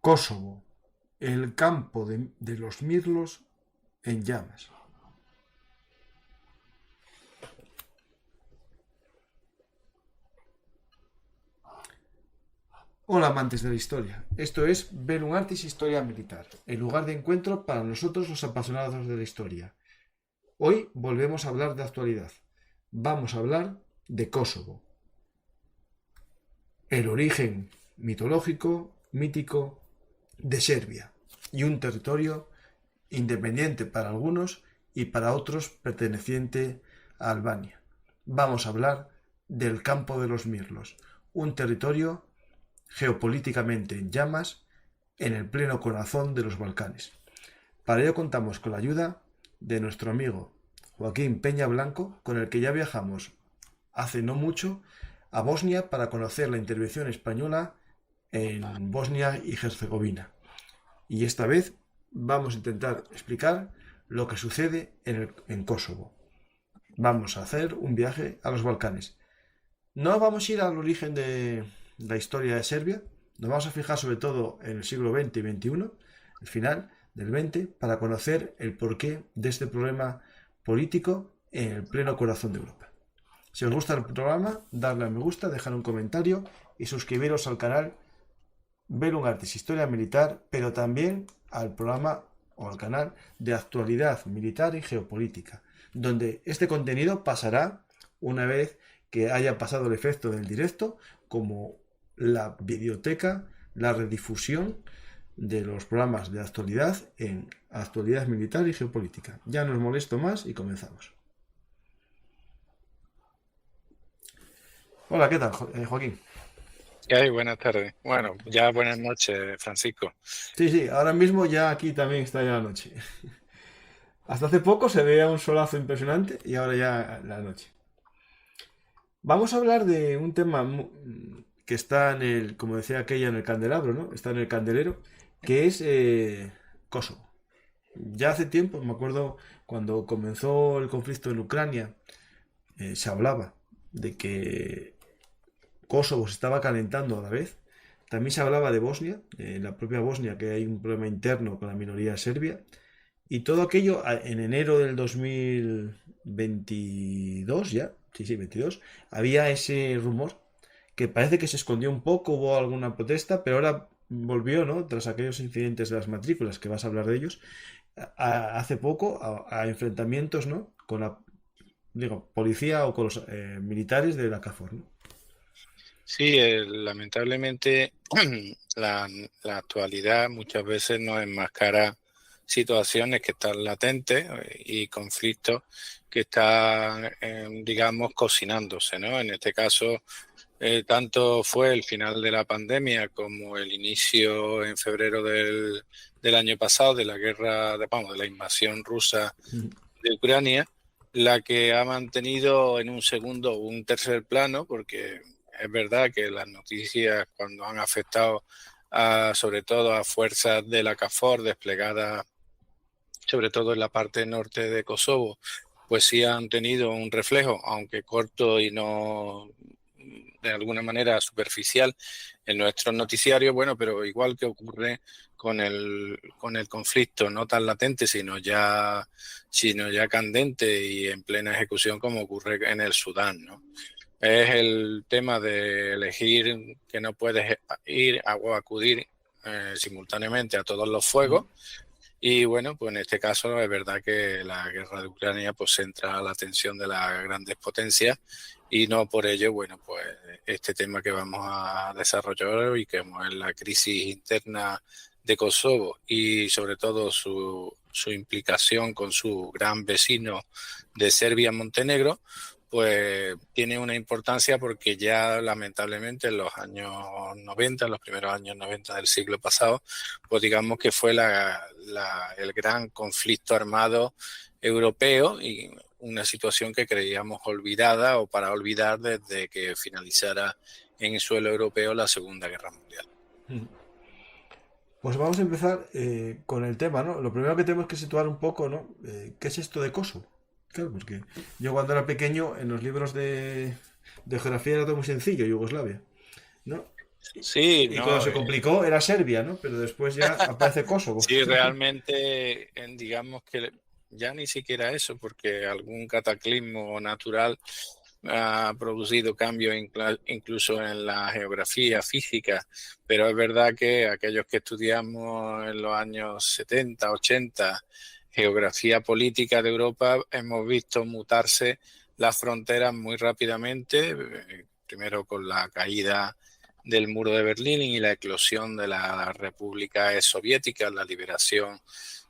Kosovo, el campo de los mirlos en llamas. Hola amantes de la historia, esto es Velum Artis Historia Militar, el lugar de encuentro para nosotros los apasionados de la historia. Hoy volvemos a hablar de actualidad. Vamos a hablar de Kosovo, el origen mitológico, mítico de Serbia y un territorio independiente para algunos y para otros perteneciente a Albania. Vamos a hablar del Campo de los Mirlos, un territorio geopolíticamente en llamas en el pleno corazón de los Balcanes. Para ello contamos con la ayuda de nuestro amigo Joaquín Peña Blanco, con el que ya viajamos hace no mucho a Bosnia para conocer la intervención española en Bosnia y Herzegovina. Y esta vez vamos a intentar explicar lo que sucede en Kosovo. Vamos a hacer un viaje a los Balcanes. No vamos a ir al origen de la historia de Serbia, nos vamos a fijar sobre todo en el siglo XX y XXI, el final del XX, para conocer el porqué de este problema político en el pleno corazón de Europa. Si os gusta el programa, darle a me gusta, dejar un comentario y suscribiros al canal Velum Artis Historia Militar, pero también al programa o al canal de actualidad militar y geopolítica, donde este contenido pasará una vez que haya pasado el efecto del directo, como la videoteca, la redifusión de los programas de actualidad en actualidad militar y geopolítica. Ya no os molesto más y comenzamos. Hola, ¿qué tal, Joaquín? ¿Qué hay? Buenas tardes. Bueno, ya buenas noches, Francisco. Sí, sí, ahora mismo ya aquí también está ya la noche. Hasta hace poco se veía un solazo impresionante y ahora ya la noche. Vamos a hablar de un tema que está en el, como decía aquella, en el candelabro, ¿no? Está en el candelero, que es Kosovo. Ya hace tiempo, me acuerdo cuando comenzó el conflicto en Ucrania, se hablaba de que Kosovo se estaba calentando a la vez. También se hablaba de Bosnia, en la propia Bosnia, que hay un problema interno con la minoría serbia. Y todo aquello en enero del 2022, ya, sí, sí, 22, había ese rumor que parece que se escondió un poco, hubo alguna protesta, pero ahora volvió, ¿no? Tras aquellos incidentes de las matrículas, que vas a hablar de ellos, hace poco a enfrentamientos, ¿no? Con la, digo, policía o con los militares de la CAFOR, ¿no? Sí, lamentablemente la, la actualidad muchas veces nos enmascara situaciones que están latentes y conflictos que están, digamos, cocinándose, ¿no? En este caso, tanto fue el final de la pandemia como el inicio en febrero del año pasado de la guerra, vamos, de la invasión rusa de Ucrania, la que ha mantenido en un segundo o un tercer plano, porque es verdad que las noticias cuando han afectado sobre todo a fuerzas de la KFOR desplegadas sobre todo en la parte norte de Kosovo, pues sí han tenido un reflejo, aunque corto y no de alguna manera superficial en nuestros noticiarios, bueno, pero igual que ocurre con el conflicto, no tan latente, sino ya candente y en plena ejecución como ocurre en el Sudán, ¿no? Es el tema de elegir que no puedes ir o acudir simultáneamente a todos los fuegos. Y bueno, pues en este caso es verdad que la guerra de Ucrania pues centra la atención de las grandes potencias y no por ello, bueno, pues este tema que vamos a desarrollar hoy, que es la crisis interna de Kosovo y sobre todo su implicación con su gran vecino de Serbia-Montenegro, pues tiene una importancia porque ya lamentablemente en los años 90, en los primeros años 90 del siglo pasado, pues digamos que fue el gran conflicto armado europeo y una situación que creíamos olvidada o para olvidar desde que finalizara en el suelo europeo la Segunda Guerra Mundial. Pues vamos a empezar con el tema, ¿no? Lo primero que tenemos que situar un poco, ¿no? ¿Qué es esto de Kosovo? Claro, porque yo cuando era pequeño en los libros de geografía era todo muy sencillo, Yugoslavia, ¿no? Sí, Y cuando no, se complicó era Serbia, ¿no? Pero después ya aparece Kosovo. sí, realmente, digamos que ya ni siquiera eso, porque algún cataclismo natural ha producido cambios incluso en la geografía física, pero es verdad que aquellos que estudiamos en los años 70, 80, geografía política de Europa, hemos visto mutarse las fronteras muy rápidamente, primero con la caída del muro de Berlín y la eclosión de la República Soviética, la liberación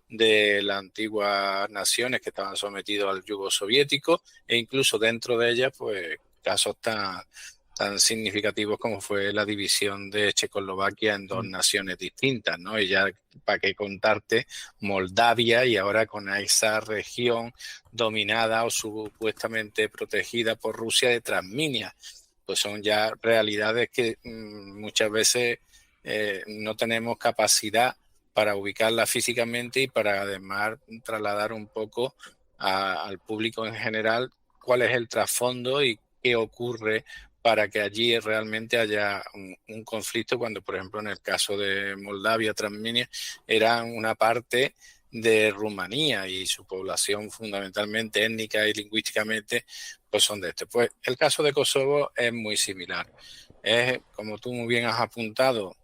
de las antiguas naciones que estaban sometidas al yugo soviético, e incluso dentro de ellas, pues casos tan significativos como fue la división de Checoslovaquia en dos naciones distintas, ¿no? Y ya, para qué contarte, Moldavia, y ahora con esa región dominada o supuestamente protegida por Rusia de Transnistria, pues son ya realidades que muchas veces no tenemos capacidad para ubicarla físicamente y para además trasladar un poco al público en general cuál es el trasfondo y qué ocurre para que allí realmente haya un conflicto, cuando por ejemplo en el caso de Moldavia, Transnistria, era una parte de Rumanía y su población fundamentalmente étnica y lingüísticamente pues son de este. Pues el caso de Kosovo es muy similar. Es, como tú muy bien has apuntado,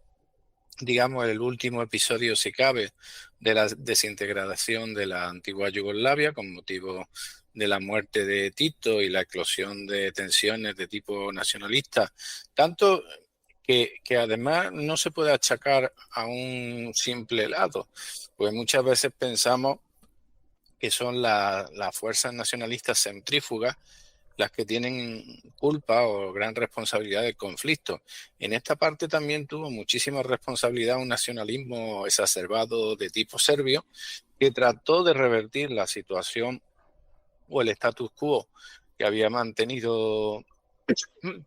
digamos, el último episodio, si cabe, de la desintegración de la antigua Yugoslavia con motivo de la muerte de Tito y la eclosión de tensiones de tipo nacionalista, tanto que además no se puede achacar a un simple lado, pues muchas veces pensamos que son las fuerzas nacionalistas centrífugas las que tienen culpa o gran responsabilidad del conflicto. En esta parte también tuvo muchísima responsabilidad un nacionalismo exacerbado de tipo serbio que trató de revertir la situación o el status quo que había mantenido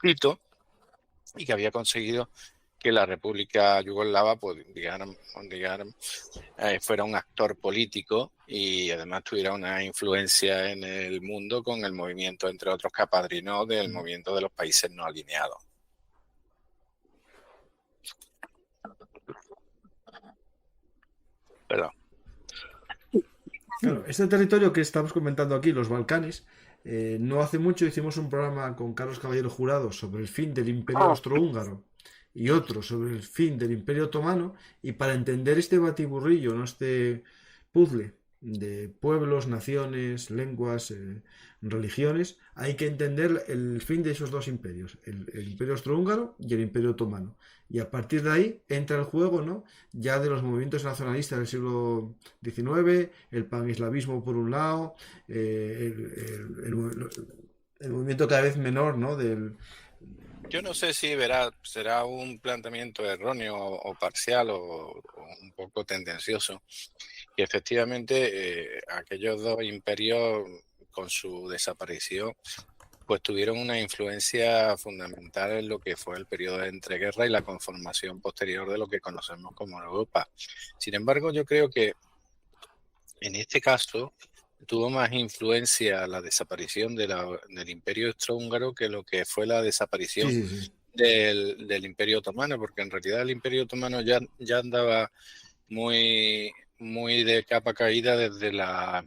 Tito y que había conseguido que la República Yugoslava, pues, digamos, fuera un actor político y además tuviera una influencia en el mundo con el movimiento, entre otros, que apadrinó del movimiento de los países no alineados. Perdón. Claro, este territorio que estamos comentando aquí, los Balcanes, no hace mucho hicimos un programa con Carlos Caballero Jurado sobre el fin del Imperio Austrohúngaro y otro sobre el fin del Imperio Otomano, y para entender este batiburrillo, ¿no? Este puzzle de pueblos, naciones, lenguas, religiones, hay que entender el fin de esos dos imperios, el Imperio Austrohúngaro y el Imperio Otomano. Y a partir de ahí entra el juego, ¿no? Ya de los movimientos nacionalistas del siglo XIX, el paneslavismo por un lado, el movimiento cada vez menor, ¿no? Yo no sé si será un planteamiento erróneo o parcial o un poco tendencioso, que efectivamente aquellos dos imperios con su desaparición pues tuvieron una influencia fundamental en lo que fue el periodo de entreguerra y la conformación posterior de lo que conocemos como Europa. Sin embargo, yo creo que en este caso tuvo más influencia la desaparición del Imperio Austrohúngaro que lo que fue la desaparición Sí, sí, sí. del Imperio Otomano, porque en realidad el Imperio Otomano ya andaba muy de capa caída desde la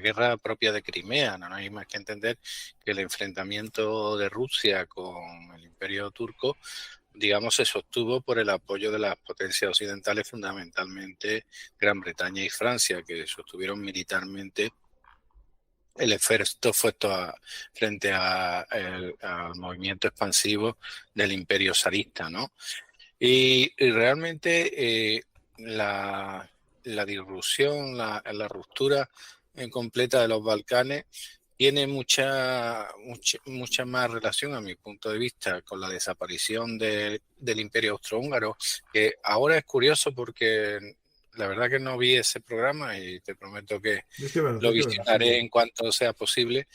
guerra propia de Crimea. No hay más que entender que el enfrentamiento de Rusia con el Imperio Turco, digamos, se sostuvo por el apoyo de las potencias occidentales, fundamentalmente Gran Bretaña y Francia, que sostuvieron militarmente el esfuerzo frente al movimiento expansivo del Imperio zarista, ¿no? Y realmente la disrupción, la ruptura completa de los Balcanes tiene mucha más relación, a mi punto de vista, con la desaparición del Imperio Austrohúngaro, que ahora es curioso porque la verdad que no vi ese programa y te prometo que lo Hay que verlo, sí, visitaré sí. en cuanto sea posible,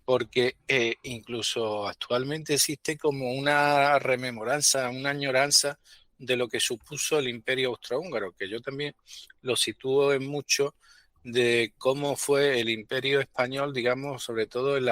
porque incluso actualmente existe como una rememoranza, una añoranza de lo que supuso el Imperio Austrohúngaro, que yo también lo sitúo en mucho de cómo fue el Imperio Español, digamos, sobre todo en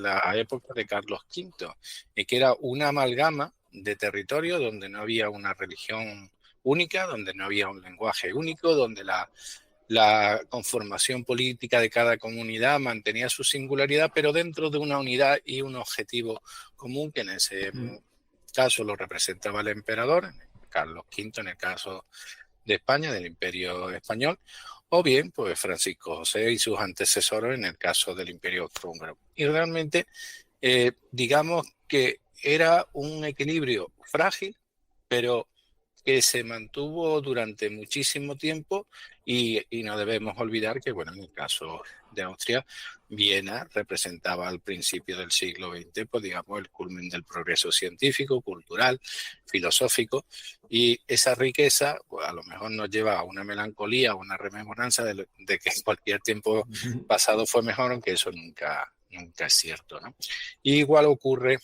la época de Carlos V, y que era una amalgama de territorio donde no había una religión única, donde no había un lenguaje único, donde la conformación política de cada comunidad mantenía su singularidad, pero dentro de una unidad y un objetivo común, que en ese caso lo representaba el emperador, Carlos V, en el caso de España, del Imperio Español, o bien pues Francisco José y sus antecesores en el caso del Imperio Austrohúngaro. Y realmente, digamos que era un equilibrio frágil, pero que se mantuvo durante muchísimo tiempo y no debemos olvidar que, bueno, en el caso de Austria, Viena representaba al principio del siglo XX, pues digamos, el culmen del progreso científico, cultural, filosófico, y esa riqueza, pues, a lo mejor nos lleva a una melancolía, una rememoranza de que cualquier tiempo pasado fue mejor, aunque eso nunca es cierto, ¿no? Y igual ocurre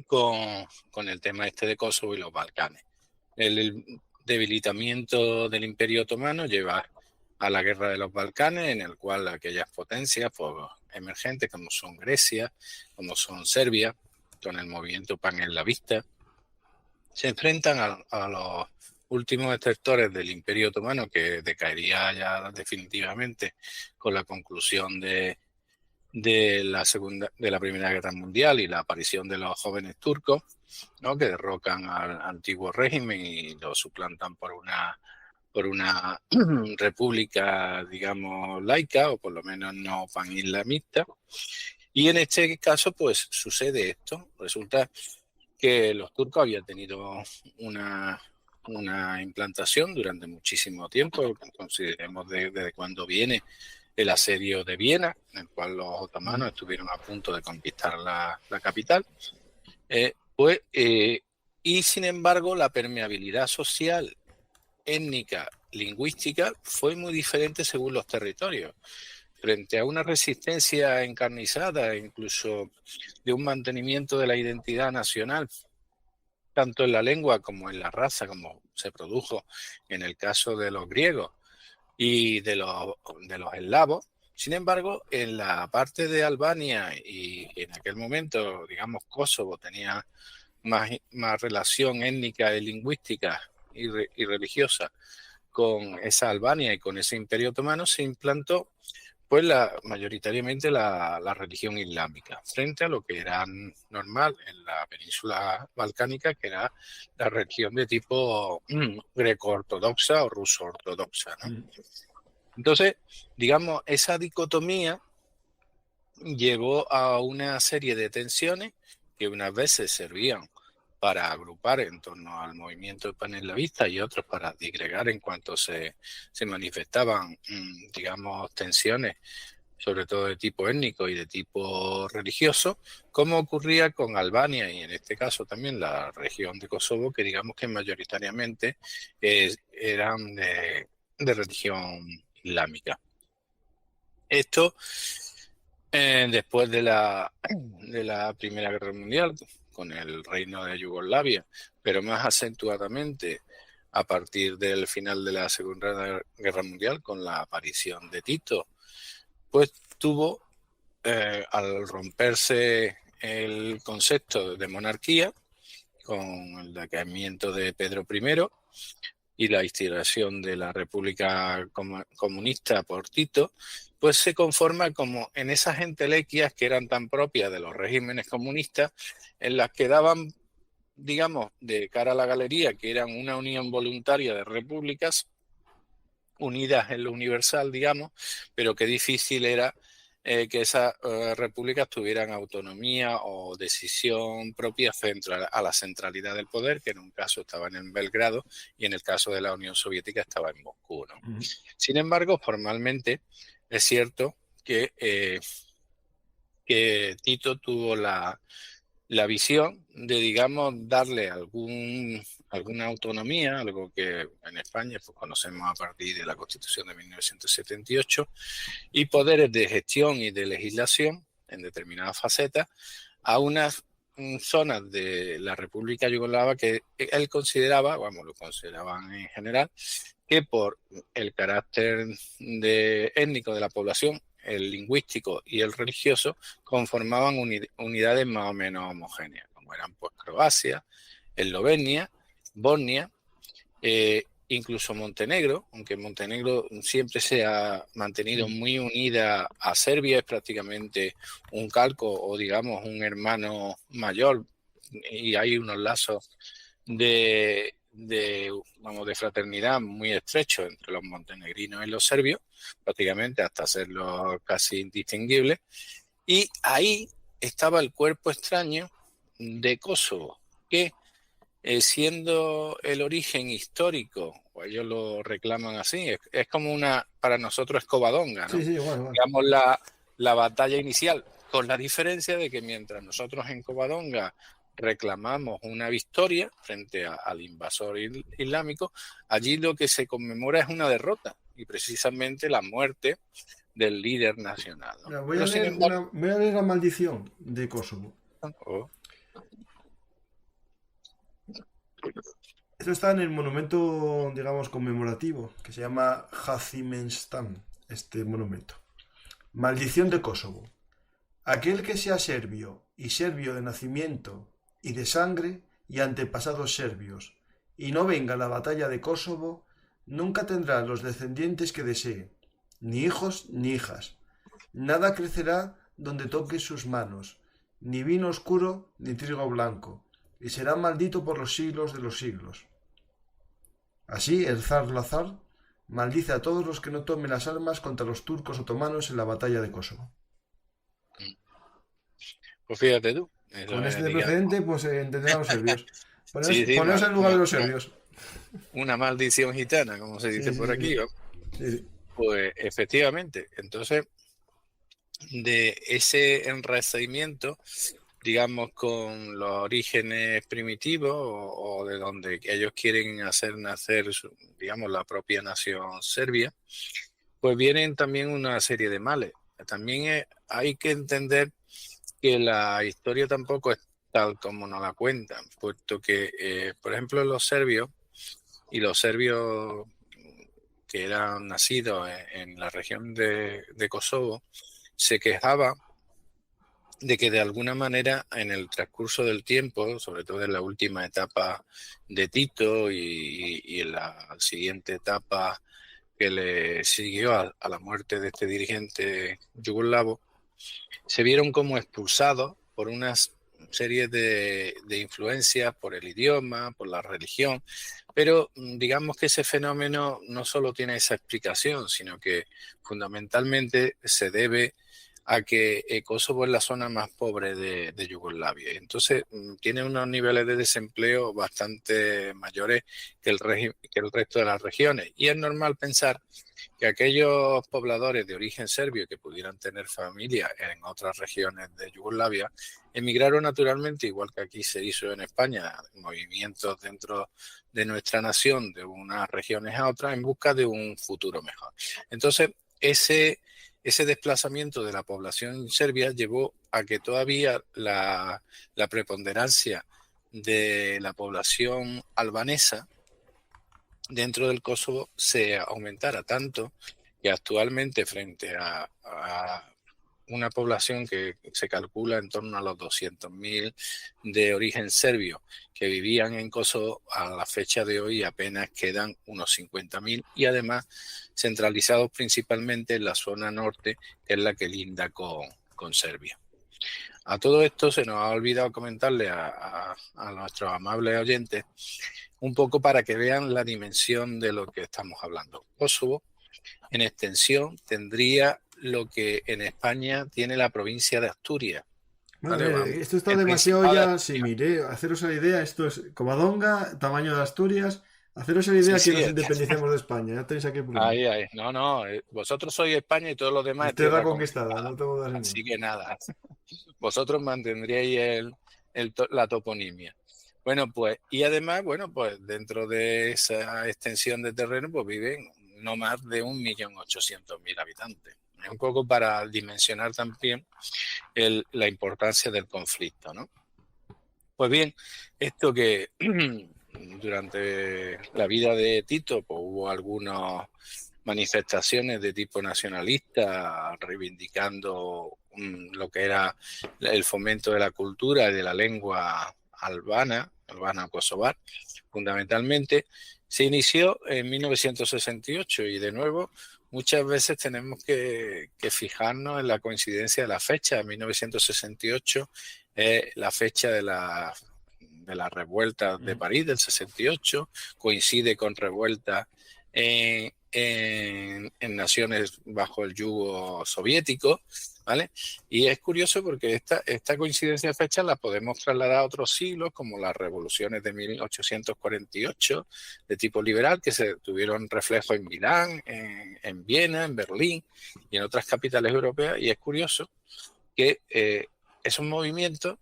con el tema este de Kosovo y los Balcanes. El debilitamiento del Imperio Otomano lleva a la guerra de los Balcanes, en el cual aquellas potencias pues, emergentes como son Grecia, como son Serbia, con el movimiento paneslavista, se enfrentan a los últimos detractores del Imperio Otomano, que decaería ya definitivamente con la conclusión de la Primera Guerra Mundial y la aparición de los jóvenes turcos, ¿no? Que derrocan al antiguo régimen y lo suplantan por una república, digamos, laica, o por lo menos no panislamista. Y en este caso, pues sucede esto. Resulta que los turcos habían tenido una implantación durante muchísimo tiempo. Consideremos desde cuando viene el asedio de Viena, en el cual los otomanos estuvieron a punto de conquistar la capital. Y sin embargo, la permeabilidad social, étnica, lingüística fue muy diferente según los territorios. Frente a una resistencia encarnizada, incluso de un mantenimiento de la identidad nacional, tanto en la lengua como en la raza, como se produjo en el caso de los griegos y de los eslavos. Sin embargo, en la parte de Albania y en aquel momento, digamos, Kosovo tenía más relación étnica y lingüística y religiosa con esa Albania y con ese Imperio Otomano, se implantó pues mayoritariamente la religión islámica, frente a lo que era normal en la península balcánica, que era la religión de tipo greco-ortodoxa o ruso-ortodoxa, ¿no? Entonces, digamos, esa dicotomía llevó a una serie de tensiones que unas veces servían para agrupar en torno al movimiento paneslavista y otros para disgregar en cuanto se manifestaban, digamos, tensiones, sobre todo de tipo étnico y de tipo religioso, como ocurría con Albania y en este caso también la región de Kosovo, que digamos que mayoritariamente eran de religión islámica. Esto, después de la Primera Guerra Mundial, con el reino de Yugoslavia, pero más acentuadamente a partir del final de la Segunda Guerra Mundial, con la aparición de Tito, pues tuvo, al romperse el concepto de monarquía, con el decaimiento de Pedro I y la instauración de la República Comunista por Tito, pues se conforma como en esas entelequias que eran tan propias de los regímenes comunistas, en las que daban, digamos, de cara a la galería, que eran una unión voluntaria de repúblicas unidas en lo universal, digamos, pero que difícil era que esas repúblicas tuvieran autonomía o decisión propia frente a la centralidad del poder, que en un caso estaba en Belgrado y en el caso de la Unión Soviética estaba en Moscú, ¿no? Sin embargo, formalmente es cierto que Tito tuvo la visión de, digamos, darle alguna autonomía, algo que en España pues, conocemos a partir de la Constitución de 1978, y poderes de gestión y de legislación en determinadas facetas a unas zonas de la República Yugoslava que él consideraba, vamos, lo consideraban en general, que por el carácter étnico de la población, el lingüístico y el religioso, conformaban unidades más o menos homogéneas, como como eran pues Croacia, Eslovenia, Bosnia, incluso Montenegro, aunque Montenegro siempre se ha mantenido muy unida a Serbia, es prácticamente un calco o digamos un hermano mayor, y hay unos lazos de fraternidad muy estrechos entre los montenegrinos y los serbios, prácticamente hasta hacerlos casi indistinguibles. Y ahí estaba el cuerpo extraño de Kosovo, que siendo el origen histórico, o ellos lo reclaman así, es como para nosotros es Covadonga, ¿no? Sí, sí, igual. Digamos la batalla inicial, con la diferencia de que mientras nosotros en Covadonga reclamamos una victoria frente al invasor islámico, allí lo que se conmemora es una derrota y precisamente la muerte del líder nacional, ¿no? Voy a leer la maldición de Kosovo. Esto está en el monumento, digamos, conmemorativo, que se llama Hacimenstan, este monumento. Maldición de Kosovo. Aquel que sea serbio y serbio de nacimiento y de sangre y antepasados serbios, y no venga a la batalla de Kosovo, nunca tendrá los descendientes que desee, ni hijos ni hijas. Nada crecerá donde toque sus manos, ni vino oscuro ni trigo blanco, y será maldito por los siglos de los siglos. Así el zar Lazar maldice a todos los que no tomen las armas contra los turcos otomanos en la batalla de Kosovo. Pues fíjate tú. Con este precedente, pues entenderán los serbios. Poneros en lugar de los serbios. Una maldición gitana, como se dice por aquí. Sí. Pues efectivamente. Entonces, de ese enraizamiento, digamos, con los orígenes primitivos o de donde ellos quieren hacer nacer, digamos, la propia nación serbia, pues vienen también una serie de males. También hay que entender que la historia tampoco es tal como nos la cuentan, puesto que, por ejemplo, los serbios que eran nacidos en la región de Kosovo se quejaban de que de alguna manera en el transcurso del tiempo, sobre todo en la última etapa de Tito y en la siguiente etapa que le siguió a la muerte de este dirigente yugoslavo, se vieron como expulsados por una serie de influencias, por el idioma, por la religión, pero digamos que ese fenómeno no solo tiene esa explicación, sino que fundamentalmente se debe a que Kosovo es la zona más pobre de Yugoslavia. Entonces tiene unos niveles de desempleo bastante mayores que el resto de las regiones. Y es normal pensar que aquellos pobladores de origen serbio que pudieran tener familia en otras regiones de Yugoslavia emigraron naturalmente, igual que aquí se hizo en España, movimientos dentro de nuestra nación de unas regiones a otras en busca de un futuro mejor. Entonces, ese desplazamiento de la población serbia llevó a que todavía la preponderancia de la población albanesa dentro del Kosovo se aumentara tanto que actualmente frente a una población que se calcula en torno a los 200.000 de origen serbio que vivían en Kosovo, a la fecha de hoy apenas quedan unos 50.000 y además centralizados principalmente en la zona norte, que es la que linda con Serbia. A todo esto se nos ha olvidado comentarle a nuestros amables oyentes un poco para que vean la dimensión de lo que estamos hablando. Kosovo, en extensión, tendría lo que en España tiene la provincia de Asturias. ¿Vale? Esto está demasiado ya, sí, mire, haceros la idea, esto es Covadonga, tamaño de Asturias, haceros la idea que nos independicemos de España, ya tenéis aquí el problema. Ahí, no, vosotros sois España y todo lo demás es tierra conquistada, no tengo dudas. Así que nada, vosotros mantendríais la toponimia. Bueno, pues, y además, bueno, pues dentro de esa extensión de terreno, pues viven no más de 1.800.000 habitantes. Es un poco para dimensionar también la importancia del conflicto, ¿no? Pues bien, esto que durante la vida de Tito pues hubo algunas manifestaciones de tipo nacionalista reivindicando lo que era el fomento de la cultura y de la lengua albana kosovar, fundamentalmente, se inició en 1968 y de nuevo muchas veces tenemos que fijarnos en la coincidencia de la fecha. 1968 es la fecha de la revuelta de París del 68, coincide con revueltas en naciones bajo el yugo soviético, ¿vale? Y es curioso porque esta coincidencia de fechas la podemos trasladar a otros siglos, como las revoluciones de 1848 de tipo liberal, que se tuvieron reflejo en Milán, en Viena, en Berlín y en otras capitales europeas. Y es curioso que esos movimientos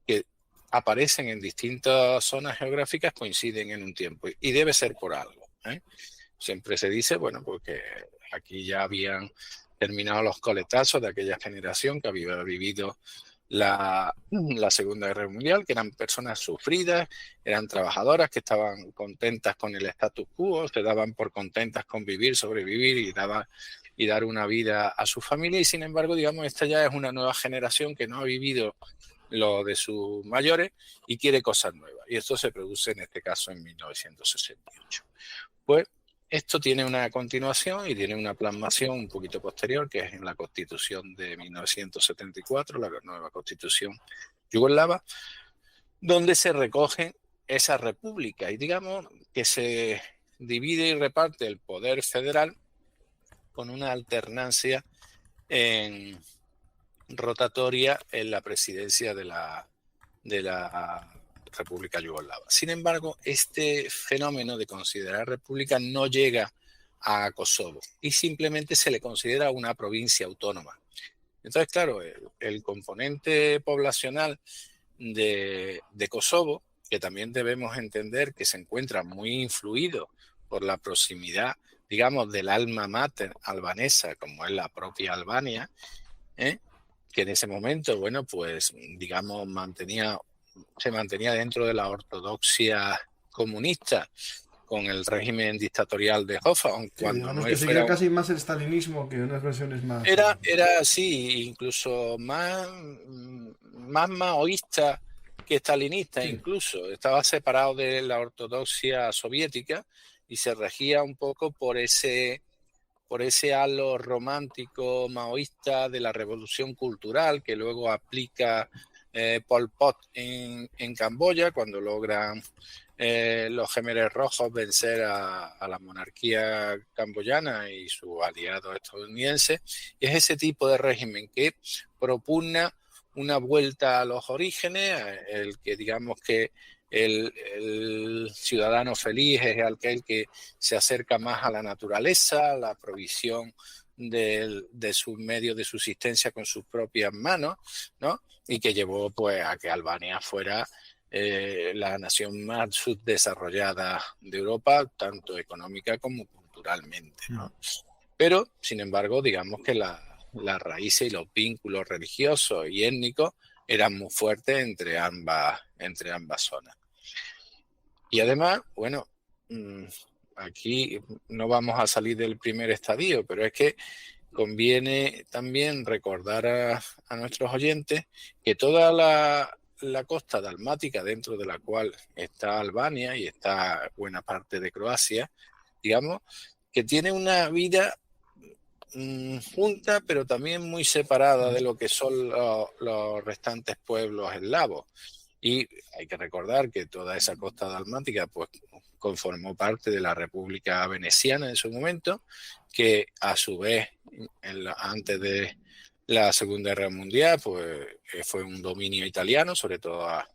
que aparecen en distintas zonas geográficas coinciden en un tiempo, y debe ser por algo, ¿eh? Siempre se dice, bueno, porque aquí ya habían terminado los coletazos de aquella generación que había vivido la Segunda Guerra Mundial, que eran personas sufridas, eran trabajadoras que estaban contentas con el status quo, se daban por contentas con vivir, sobrevivir y dar una vida a su familia. Y sin embargo, digamos, esta ya es una nueva generación que no ha vivido lo de sus mayores y quiere cosas nuevas. Y esto se produce en este caso en 1968. Pues esto tiene una continuación y tiene una plasmación un poquito posterior, que es en la Constitución de 1974, la nueva Constitución yugoslava, donde se recoge esa república y digamos que se divide y reparte el poder federal con una alternancia en rotatoria en la presidencia de la República Yugoslava. Sin embargo, este fenómeno de considerar república no llega a Kosovo y simplemente se le considera una provincia autónoma. Entonces, claro, el componente poblacional de Kosovo, que también debemos entender que se encuentra muy influido por la proximidad, digamos, del alma mater albanesa, como es la propia Albania, que en ese momento, bueno, pues, digamos, se mantenía dentro de la ortodoxia comunista con el régimen dictatorial de Hoffa, cuando digamos no que fuera... seguía casi más el stalinismo que unas versiones más... Era sí, incluso más maoísta que stalinista, Sí. incluso. Estaba separado de la ortodoxia soviética y se regía un poco por ese halo romántico maoísta de la revolución cultural que luego aplica Pol Pot en Camboya, cuando logran los Jemeres Rojos vencer a la monarquía camboyana y sus aliados estadounidenses. Y es ese tipo de régimen que propugna una vuelta a los orígenes, el que digamos que el ciudadano feliz es aquel que se acerca más a la naturaleza, la provisión de sus medios de subsistencia con sus propias manos, ¿no? Y que llevó pues a que Albania fuera la nación más subdesarrollada de Europa, tanto económica como culturalmente, ¿no? Pero, sin embargo, digamos que las raíces y los vínculos religiosos y étnicos eran muy fuertes entre ambas zonas. Y además, bueno, aquí no vamos a salir del primer estadio, pero es que conviene también recordar a nuestros oyentes que toda la costa dalmática, dentro de la cual está Albania y está buena parte de Croacia, digamos, que tiene una vida junta, pero también muy separada de lo que son los restantes pueblos eslavos. Y hay que recordar que toda esa costa dalmática pues conformó parte de la República Veneciana en su momento, que a su vez, antes de la Segunda Guerra Mundial, pues fue un dominio italiano, sobre todo a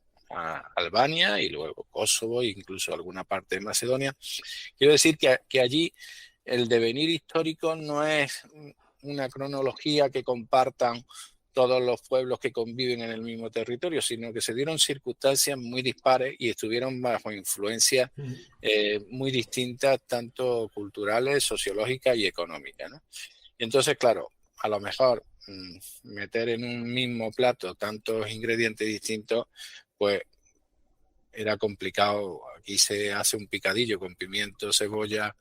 Albania y luego Kosovo e incluso alguna parte de Macedonia. Quiero decir que allí el devenir histórico no es una cronología que compartan todos los pueblos que conviven en el mismo territorio, sino que se dieron circunstancias muy dispares y estuvieron bajo influencias muy distintas, tanto culturales, sociológicas y económicas, ¿no? Y entonces, claro, a lo mejor meter en un mismo plato tantos ingredientes distintos, pues era complicado. Aquí se hace un picadillo con pimiento, cebolla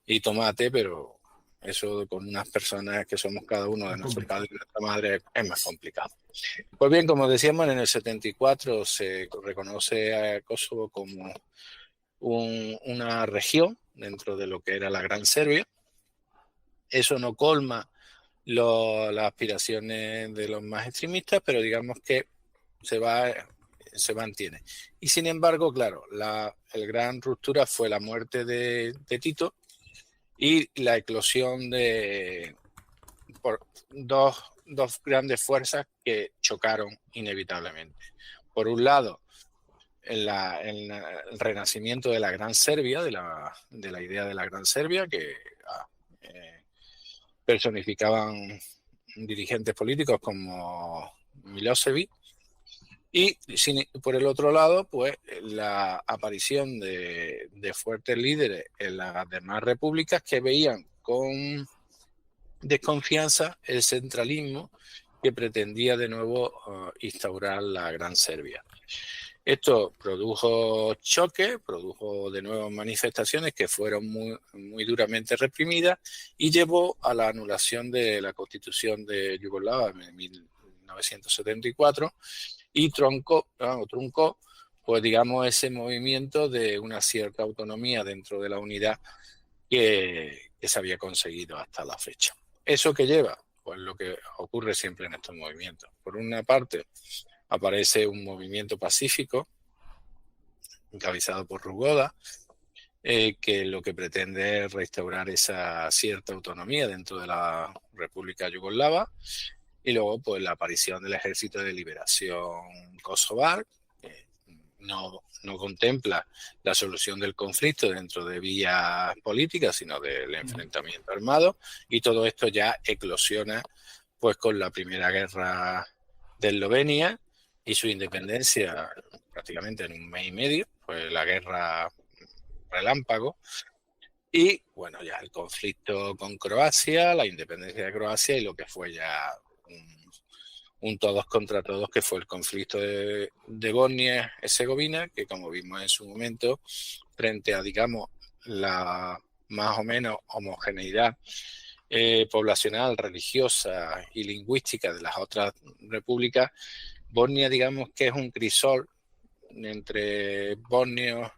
y tomate, pero eso con unas personas que somos cada uno de Es nuestro complicado. padre y nuestra madre es más complicado. Pues bien, como decíamos, en el 74 se reconoce a Kosovo como una región dentro de lo que era la Gran Serbia. Eso no colma las aspiraciones de los más extremistas, pero digamos que se mantiene. Y sin embargo, claro, la gran ruptura fue la muerte de Tito y la eclosión de dos grandes fuerzas que chocaron inevitablemente. Por un lado, el renacimiento de la Gran Serbia, de la idea de la Gran Serbia, que personificaban dirigentes políticos como Milosevic, y por el otro lado, pues la aparición de fuertes líderes en las demás repúblicas que veían con desconfianza el centralismo que pretendía de nuevo instaurar la Gran Serbia. Esto produjo choques, produjo de nuevo manifestaciones que fueron muy duramente reprimidas y llevó a la anulación de la Constitución de Yugoslavia en 1974 y truncó, pues digamos, ese movimiento de una cierta autonomía dentro de la unidad que se había conseguido hasta la fecha. ¿Eso qué lleva? Pues lo que ocurre siempre en estos movimientos. Por una parte, aparece un movimiento pacífico encabezado por Rugoda, que lo que pretende es restaurar esa cierta autonomía dentro de la República Yugoslava, y luego pues la aparición del Ejército de Liberación Kosovar, que no contempla la solución del conflicto dentro de vías políticas, sino del enfrentamiento armado, y todo esto ya eclosiona pues con la Primera Guerra de Eslovenia y su independencia prácticamente en un mes y medio, pues la guerra relámpago, y bueno, ya el conflicto con Croacia, la independencia de Croacia y lo que fue ya un todos contra todos, que fue el conflicto de Bosnia-Herzegovina, que como vimos en su momento, frente a, digamos, la más o menos homogeneidad poblacional, religiosa y lingüística de las otras repúblicas, Bosnia, digamos que es un crisol entre bosnios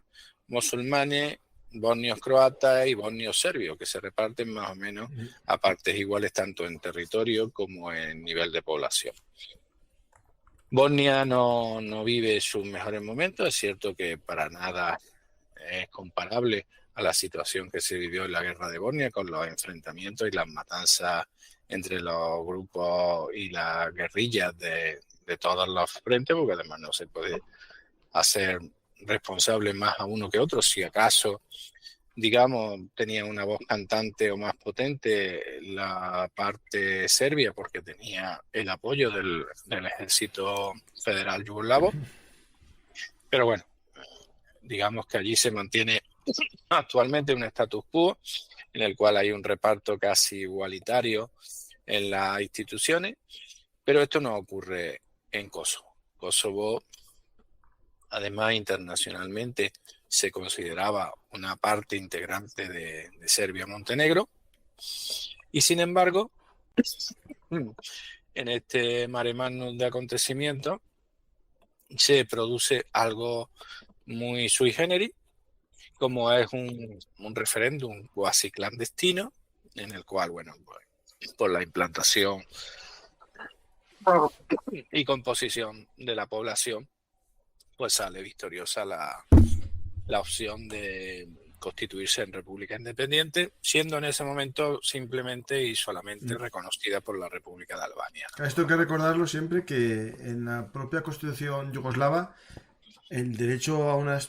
musulmanes, bosnios croatas y bosnios serbios, que se reparten más o menos a partes iguales tanto en territorio como en nivel de población. Bosnia no vive sus mejores momentos, es cierto que para nada es comparable a la situación que se vivió en la guerra de Bosnia, con los enfrentamientos y las matanzas entre los grupos y las guerrillas de todos los frentes, porque además no se puede hacer responsable más a uno que otro. Si acaso, digamos, tenía una voz cantante o más potente la parte serbia, porque tenía el apoyo del ejército federal yugoslavo, pero bueno, digamos que allí se mantiene actualmente un status quo en el cual hay un reparto casi igualitario en las instituciones, pero esto no ocurre en Kosovo. Kosovo, además, internacionalmente se consideraba una parte integrante de Serbia-Montenegro, y sin embargo, en este mare magnum de acontecimientos se produce algo muy sui generis, como es un referéndum cuasi clandestino, en el cual, bueno, pues, por la implantación y composición de la población, pues sale victoriosa la opción de constituirse en república independiente, siendo en ese momento simplemente y solamente reconocida por la República de Albania. Esto hay que recordarlo siempre, que en la propia constitución yugoslava el derecho a una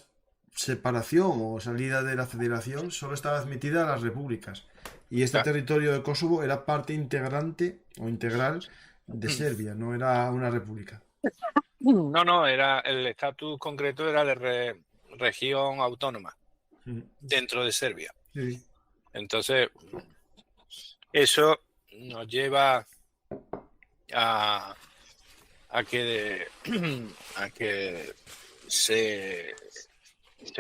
separación o salida de la federación solo estaba admitida a las repúblicas, y este territorio de Kosovo era parte integrante o integral de Serbia, no era una república. No, era el estatus concreto, era de región autónoma dentro de Serbia. Sí. Entonces, eso nos lleva a que se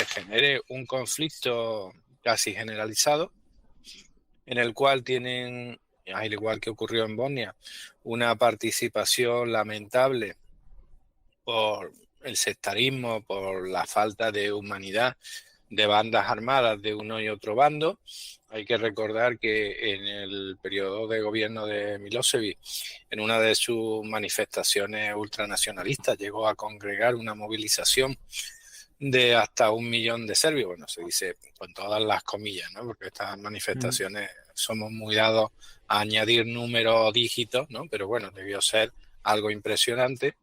genere un conflicto casi generalizado en el cual tienen, al igual que ocurrió en Bosnia, una participación lamentable por el sectarismo, por la falta de humanidad de bandas armadas de uno y otro bando. Hay que recordar que en el periodo de gobierno de Milosevic, en una de sus manifestaciones ultranacionalistas, llegó a congregar una movilización de hasta 1 millón de serbios. Bueno, se dice con todas las comillas, ¿no? Porque estas manifestaciones somos muy dados a añadir números o dígitos, ¿no? Pero bueno, debió ser algo impresionante.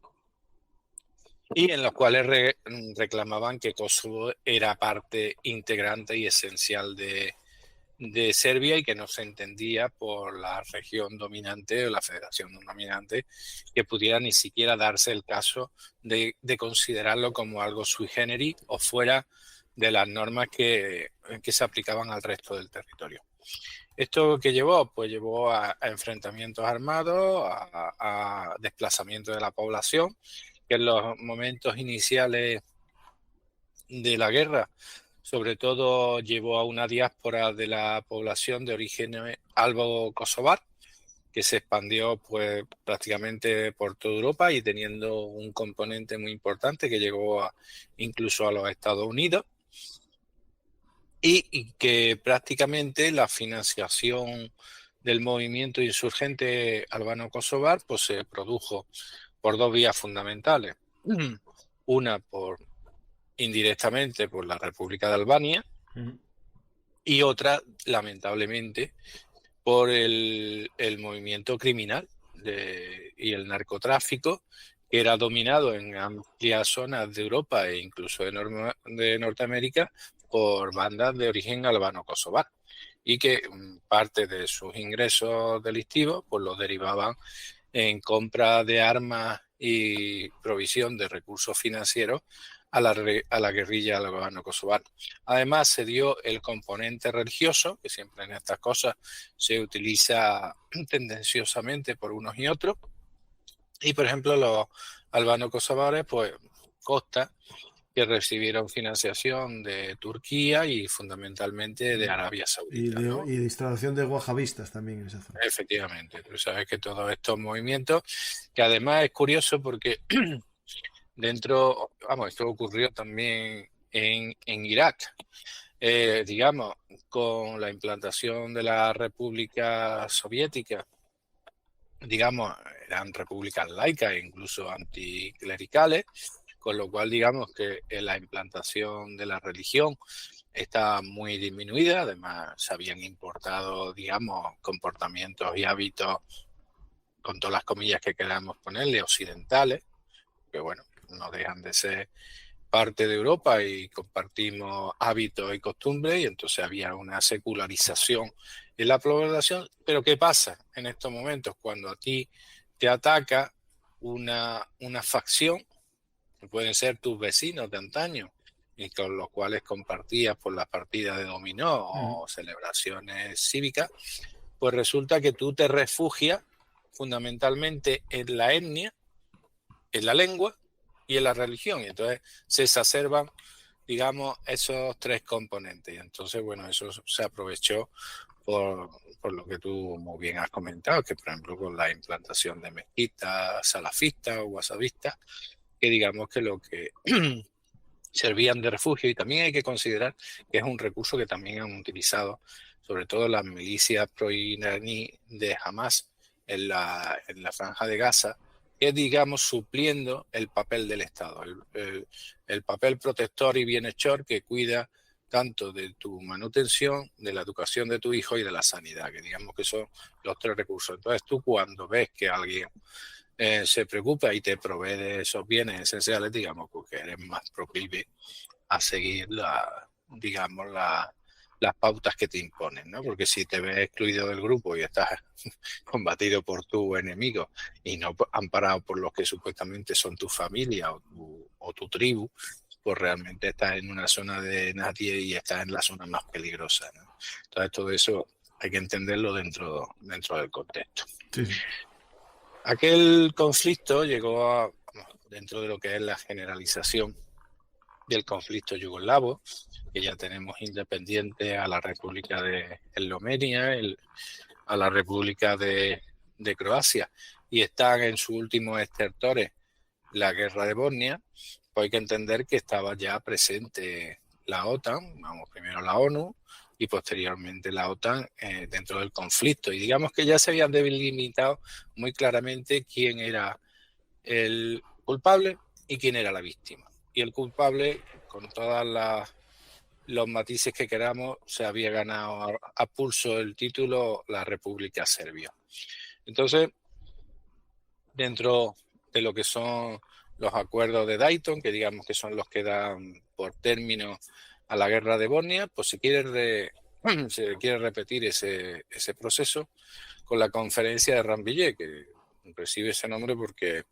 Y en los cuales reclamaban que Kosovo era parte integrante y esencial de Serbia y que no se entendía por la región dominante o la federación dominante que pudiera ni siquiera darse el caso de considerarlo como algo sui generis o fuera de las normas que se aplicaban al resto del territorio. ¿Esto qué llevó? Pues llevó a enfrentamientos armados, a desplazamiento de la población, que en los momentos iniciales de la guerra, sobre todo llevó a una diáspora de la población de origen albo-kosovar, que se expandió pues prácticamente por toda Europa y teniendo un componente muy importante que llegó incluso a los Estados Unidos, y que prácticamente la financiación del movimiento insurgente albano-kosovar pues se produjo por 2 vías fundamentales. Una indirectamente por la República de Albania y otra, lamentablemente, por el movimiento criminal y el narcotráfico, que era dominado en amplias zonas de Europa e incluso de Norteamérica por bandas de origen albano-kosovar, y que parte de sus ingresos delictivos pues los derivaban en compra de armas y provisión de recursos financieros a la guerrilla albano-kosovar. Además, se dio el componente religioso, que siempre en estas cosas se utiliza tendenciosamente por unos y otros. Y, por ejemplo, los albano-kosovares, pues consta que recibieron financiación de Turquía y fundamentalmente de Arabia Saudita, ¿no? Y de instalación de wahabistas también en esa zona. Efectivamente, tú sabes que todos estos movimientos, que además es curioso porque esto ocurrió también en Irak, digamos, con la implantación de la República Soviética, digamos, eran repúblicas laicas e incluso anticlericales, con lo cual digamos que la implantación de la religión está muy disminuida. Además se habían importado, digamos, comportamientos y hábitos, con todas las comillas que queramos ponerle, occidentales, que bueno, no dejan de ser parte de Europa y compartimos hábitos y costumbres, y entonces había una secularización en la población. Pero ¿qué pasa en estos momentos cuando a ti te ataca una facción, que pueden ser tus vecinos de antaño y con los cuales compartías por las partidas de dominó o celebraciones cívicas? Pues resulta que tú te refugias fundamentalmente en la etnia, en la lengua y en la religión, y entonces se exacerban, digamos, esos 3 componentes. Y entonces, bueno, eso se aprovechó por lo que tú muy bien has comentado, que por ejemplo con la implantación de mezquitas salafistas o wahabistas, que digamos que lo que servían de refugio. Y también hay que considerar que es un recurso que también han utilizado sobre todo las milicias pro-iraní de Hamas en la franja de Gaza, que digamos supliendo el papel del Estado, el papel protector y bienhechor que cuida tanto de tu manutención, de la educación de tu hijo y de la sanidad, que digamos que son los 3 recursos. Entonces tú, cuando ves que alguien se preocupa y te provee de esos bienes esenciales, digamos, porque eres más proclive a seguir las pautas que te imponen, ¿no? Porque si te ves excluido del grupo y estás combatido por tu enemigo y no amparado por los que supuestamente son tu familia o tu tribu, pues realmente estás en una zona de nadie y estás en la zona más peligrosa, ¿no? Entonces todo eso hay que entenderlo dentro del contexto. Sí, sí. Aquel conflicto llegó dentro de lo que es la generalización del conflicto yugoslavo, que ya tenemos independiente a la República de Eslovenia, a la República de Croacia, y están en sus últimos estertores la guerra de Bosnia, pues hay que entender que estaba ya presente la OTAN, primero la ONU y posteriormente la OTAN dentro del conflicto. Y digamos que ya se habían delimitado muy claramente quién era el culpable y quién era la víctima. Y el culpable, con todas los matices que queramos, se había ganado a pulso el título la República Serbia. Entonces, dentro de lo que son los acuerdos de Dayton, que digamos que son los que dan por término a la guerra de Bosnia, pues se quiere repetir ese proceso con la conferencia de Rambouillet, que recibe ese nombre porque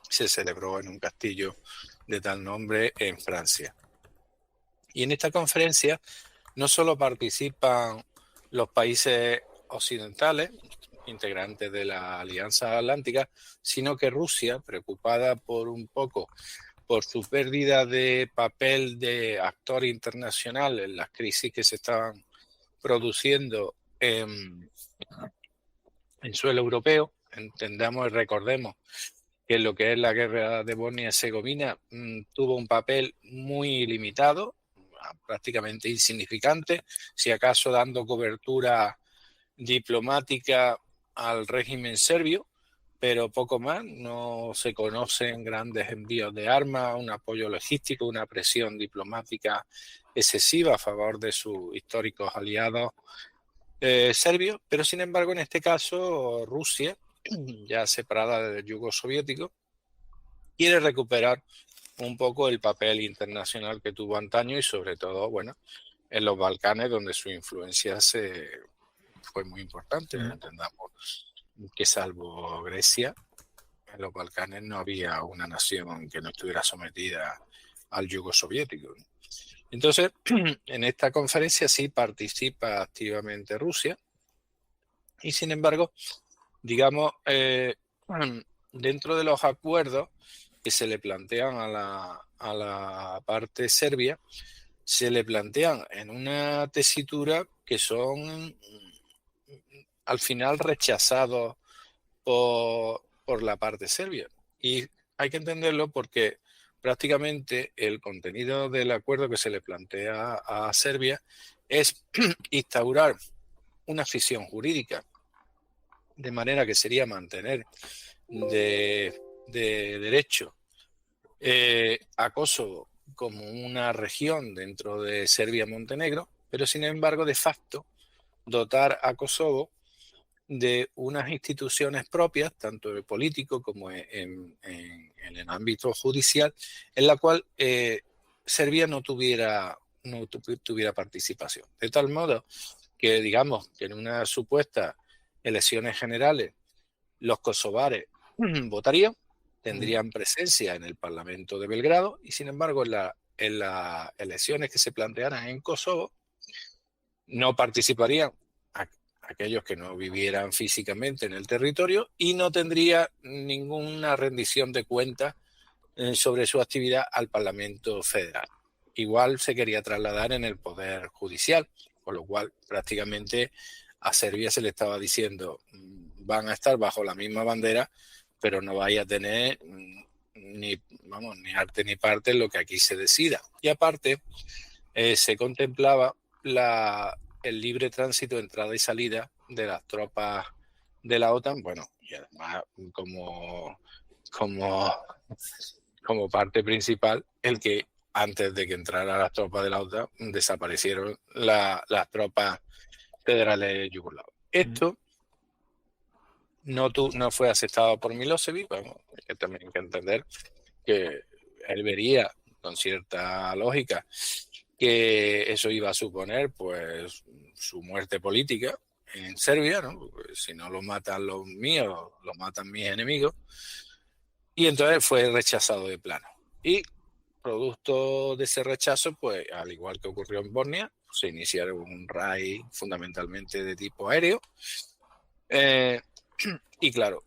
se celebró en un castillo de tal nombre en Francia. Y en esta conferencia no solo participan los países occidentales, integrantes de la Alianza Atlántica, sino que Rusia, preocupada por su pérdida de papel de actor internacional en las crisis que se estaban produciendo en suelo europeo, entendamos y recordemos que lo que es la guerra de Bosnia y Herzegovina tuvo un papel muy limitado, prácticamente insignificante, si acaso dando cobertura diplomática al régimen serbio, pero poco más. No se conocen grandes envíos de armas, un apoyo logístico, una presión diplomática excesiva a favor de sus históricos aliados serbios, pero sin embargo en este caso Rusia, ya separada del yugo soviético, quiere recuperar un poco el papel internacional que tuvo antaño y sobre todo, bueno, en los Balcanes, donde su influencia fue muy importante. Entendamos que salvo Grecia, en los Balcanes no había una nación que no estuviera sometida al yugo soviético. Entonces, en esta conferencia sí participa activamente Rusia y sin embargo, digamos, dentro de los acuerdos que se le plantean a la parte serbia, se le plantean en una tesitura que son al final rechazados por la parte serbia. Y hay que entenderlo porque prácticamente el contenido del acuerdo que se le plantea a Serbia es instaurar una ficción jurídica, de manera que sería mantener de derecho a Kosovo como una región dentro de Serbia-Montenegro, pero sin embargo de facto dotar a Kosovo de unas instituciones propias, tanto en el político como en el ámbito judicial, en la cual Serbia no tuviera participación. De tal modo que, digamos, que en unas supuestas elecciones generales los kosovares votarían, tendrían presencia en el Parlamento de Belgrado y, sin embargo, en las elecciones que se plantearan en Kosovo no participarían aquellos que no vivieran físicamente en el territorio y no tendría ninguna rendición de cuentas sobre su actividad al Parlamento Federal. Igual se quería trasladar en el Poder Judicial, con lo cual prácticamente a Serbia se le estaba diciendo van a estar bajo la misma bandera, pero no vaya a tener ni arte ni parte en lo que aquí se decida. Y aparte se contemplaba el libre tránsito, entrada y salida de las tropas de la OTAN, bueno, y además como parte principal, el que antes de que entraran las tropas de la OTAN desaparecieron las tropas federales yugoslavas. Esto no fue aceptado por Milosevic. Bueno, también hay que entender que él vería con cierta lógica que eso iba a suponer pues su muerte política en Serbia, ¿no? Porque si no lo matan los míos, lo matan mis enemigos. Y entonces fue rechazado de plano. Y producto de ese rechazo, pues al igual que ocurrió en Bosnia, se iniciaron un raid fundamentalmente de tipo aéreo. Y claro,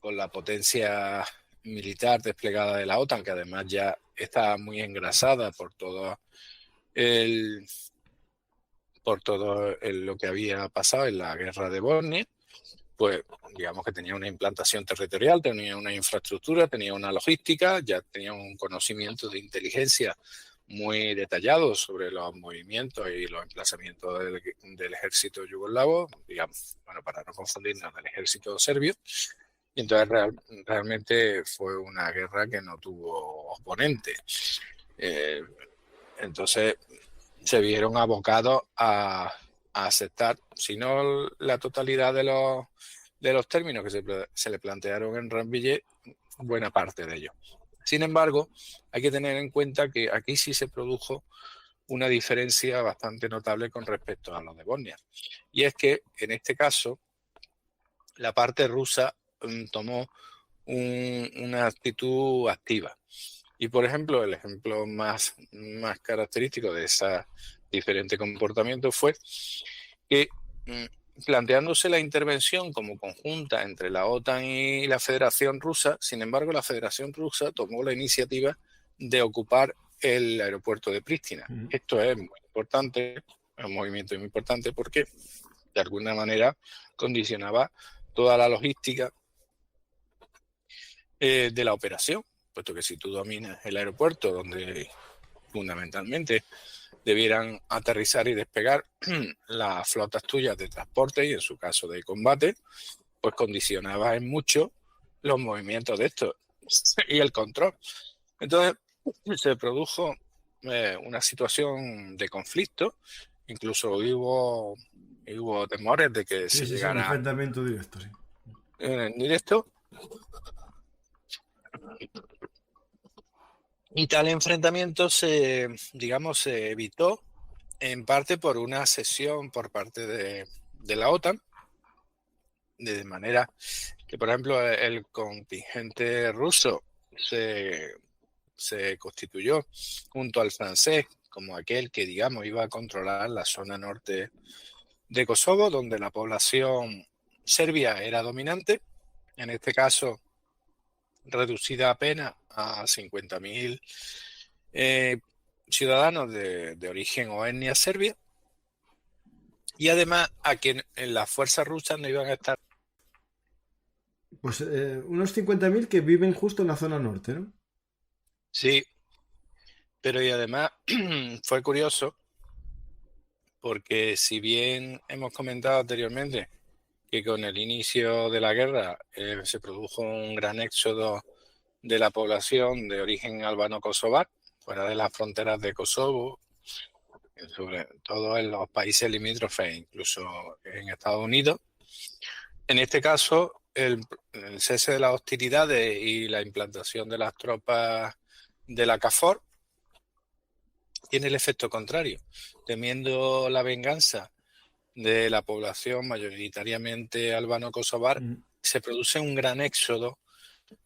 con la potencia militar desplegada de la OTAN, que además ya estaba muy engrasada por todo lo que había pasado en la guerra de Bosnia, pues digamos que tenía una implantación territorial, tenía una infraestructura, tenía una logística, ya tenía un conocimiento de inteligencia muy detallado sobre los movimientos y los emplazamientos del ejército yugoslavo, digamos, bueno, para no confundirnos, del ejército serbio. Y entonces realmente fue una guerra que no tuvo oponente. Entonces se vieron abocados a aceptar, si no la totalidad de los términos que se le plantearon en Rambouillet, buena parte de ellos. Sin embargo, hay que tener en cuenta que aquí sí se produjo una diferencia bastante notable con respecto a los de Bosnia. Y es que, en este caso, la parte rusa tomó una actitud activa. Y, por ejemplo, el ejemplo más característico de ese diferente comportamiento fue que, planteándose la intervención como conjunta entre la OTAN y la Federación Rusa, sin embargo, la Federación Rusa tomó la iniciativa de ocupar el aeropuerto de Prístina. Esto es muy importante, es un movimiento muy importante porque, de alguna manera, condicionaba toda la logística de la operación, puesto que si tú dominas el aeropuerto, donde fundamentalmente debieran aterrizar y despegar las flotas tuyas de transporte y en su caso de combate, pues condicionaba en mucho los movimientos de estos y el control. Entonces se produjo una situación de conflicto, incluso hubo temores de que se llegara un enfrentamiento directo, sí. En directo. Y tal enfrentamiento se evitó en parte por una cesión por parte de la OTAN, de manera que, por ejemplo, el contingente ruso se constituyó junto al francés como aquel que, digamos, iba a controlar la zona norte de Kosovo, donde la población serbia era dominante, en este caso reducida apenas a 50.000 ciudadanos de origen o etnia serbia, y además a que en las fuerzas rusas no iban a estar. Pues unos 50.000 que viven justo en la zona norte, ¿no? Sí, pero y además fue curioso porque, si bien hemos comentado anteriormente que con el inicio de la guerra se produjo un gran éxodo de la población de origen albano-kosovar, fuera de las fronteras de Kosovo, sobre todo en los países limítrofes, incluso en Estados Unidos. En este caso, el cese de las hostilidades y la implantación de las tropas de la KFOR tiene el efecto contrario. Temiendo la venganza de la población mayoritariamente albano-kosovar, se produce un gran éxodo,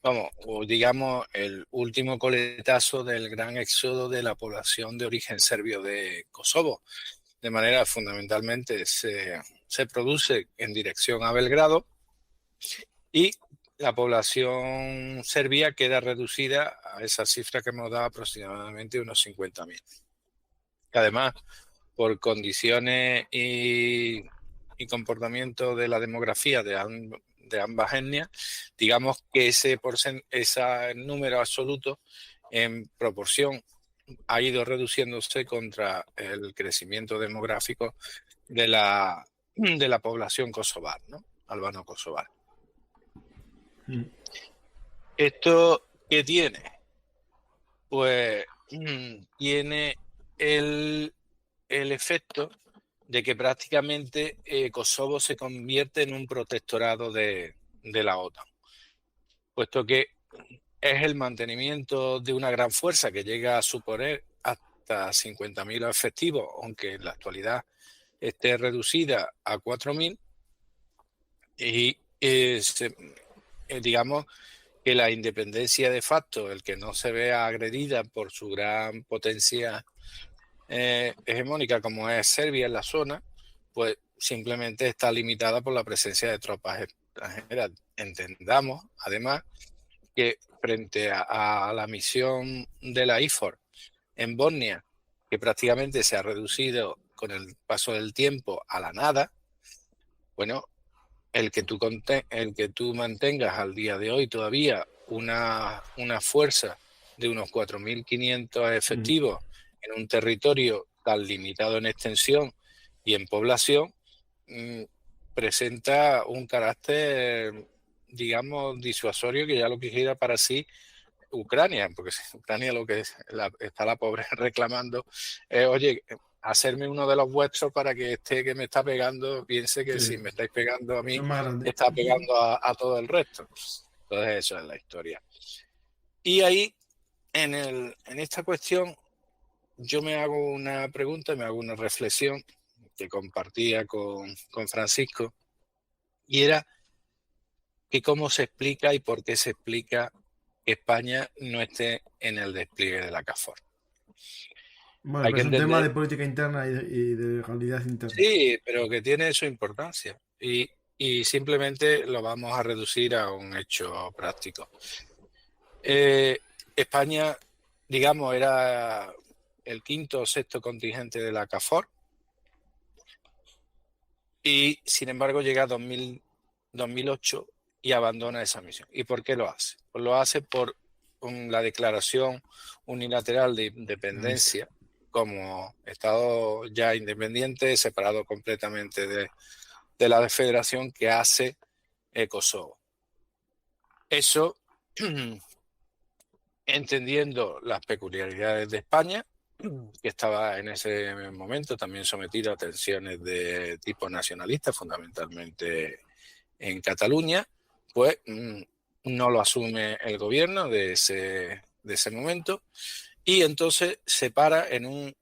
o digamos el último coletazo del gran éxodo de la población de origen serbio de Kosovo. De manera, fundamentalmente, se produce en dirección a Belgrado y la población serbia queda reducida a esa cifra que hemos dado, aproximadamente unos 50.000. Además, por condiciones y comportamiento de la demografía de ambas etnias, digamos que ese número absoluto en proporción ha ido reduciéndose contra el crecimiento demográfico de la población kosovar, ¿no? Albano-kosovar. ¿Esto qué tiene? Pues tiene el efecto de que prácticamente Kosovo se convierte en un protectorado de la OTAN, puesto que es el mantenimiento de una gran fuerza que llega a suponer hasta 50.000 efectivos, aunque en la actualidad esté reducida a 4.000, y digamos que la independencia de facto, el que no se vea agredida por su gran potencia hegemónica como es Serbia en la zona, pues simplemente está limitada por la presencia de tropas extranjeras. Entendamos, además, que frente a la misión de la IFOR en Bosnia, que prácticamente se ha reducido con el paso del tiempo a la nada, bueno, el que tú mantengas al día de hoy todavía una fuerza de unos 4.500 efectivos en un territorio tan limitado en extensión y en población, presenta un carácter, digamos, disuasorio que ya lo quisiera para sí Ucrania, porque Ucrania lo que está la pobre reclamando es, oye, hacerme uno de los vuestros para que este que me está pegando piense que si me estáis pegando a mí, está pegando a todo el resto. Entonces eso es la historia. Y ahí, en esta cuestión, yo me hago una pregunta, me hago una reflexión que compartía con Francisco, y era que cómo se explica y por qué se explica que España no esté en el despliegue de la KFOR. Bueno, es un tema de política interna y de realidad interna. Sí, pero que tiene su importancia y simplemente lo vamos a reducir a un hecho práctico. España, digamos, era el quinto o sexto contingente de la KFOR y, sin embargo, llega a 2008 y abandona esa misión. ¿Y por qué lo hace? Pues lo hace por la declaración unilateral de independencia como Estado ya independiente, separado completamente de la federación que hace Kosovo. Eso, entendiendo las peculiaridades de España, que estaba en ese momento también sometido a tensiones de tipo nacionalista, fundamentalmente en Cataluña, pues no lo asume el gobierno de ese momento y entonces se para en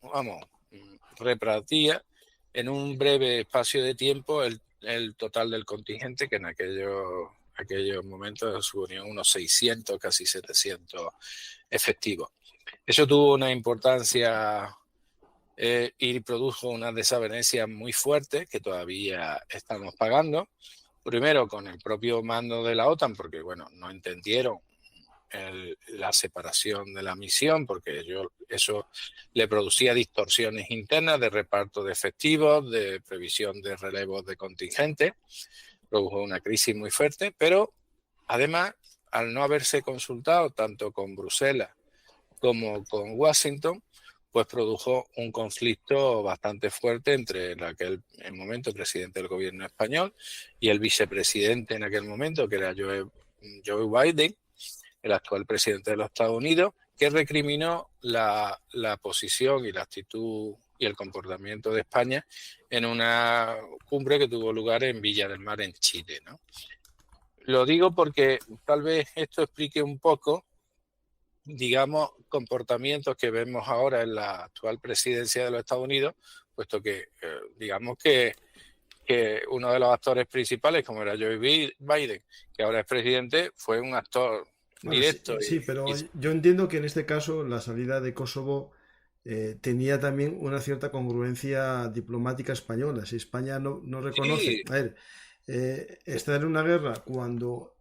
replantea en un breve espacio de tiempo el total del contingente, que en aquellos momentos suponía unos 600, casi 700 efectivos. Eso tuvo una importancia y produjo unas desavenencias muy fuertes que todavía estamos pagando. Primero con el propio mando de la OTAN, porque bueno, no entendieron la separación de la misión, porque eso le producía distorsiones internas de reparto de efectivos, de previsión de relevos de contingente, produjo una crisis muy fuerte, pero además, al no haberse consultado tanto con Bruselas como con Washington, pues produjo un conflicto bastante fuerte entre en aquel momento presidente del gobierno español y el vicepresidente en aquel momento, que era Joe Biden, el actual presidente de los Estados Unidos, que recriminó la posición y la actitud y el comportamiento de España en una cumbre que tuvo lugar en Villa del Mar, en Chile, ¿no? Lo digo porque tal vez esto explique un poco, digamos, comportamientos que vemos ahora en la actual presidencia de los Estados Unidos, puesto que, digamos que uno de los actores principales, como era Joe Biden, que ahora es presidente, fue un actor directo. Sí, pero yo entiendo que en este caso la salida de Kosovo tenía también una cierta congruencia diplomática española. Si España no reconoce... Sí. A ver, estar en una guerra cuando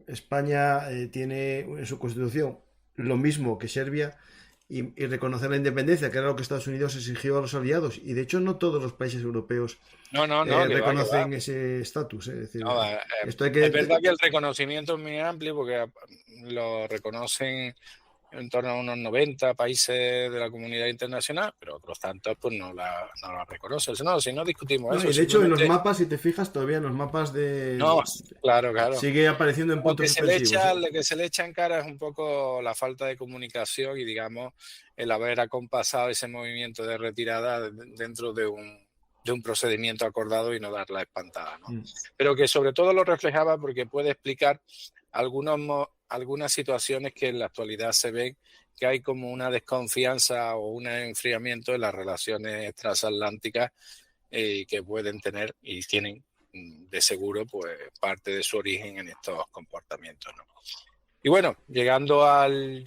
España tiene en su constitución lo mismo que Serbia y reconocer la independencia, que era lo que Estados Unidos exigió a los aliados. Y de hecho no todos los países europeos reconocen ese estatus. Es decir, es verdad que el reconocimiento es muy amplio porque lo reconocen en torno a unos 90 países de la comunidad internacional, pero otros tantos pues no la reconocen. No, si no discutimos eso. Y de hecho en los mapas, si te fijas, todavía en los mapas de... No, claro. Sigue apareciendo en puntos suspensivos. Lo que se le echa en cara es un poco la falta de comunicación y, digamos, el haber acompasado ese movimiento de retirada dentro de un procedimiento acordado y no dar la espantada, ¿no? Pero que sobre todo lo reflejaba porque puede explicar algunas situaciones que en la actualidad se ven, que hay como una desconfianza o un enfriamiento en las relaciones transatlánticas que pueden tener y tienen de seguro pues parte de su origen en estos comportamientos, ¿no? Y bueno, llegando al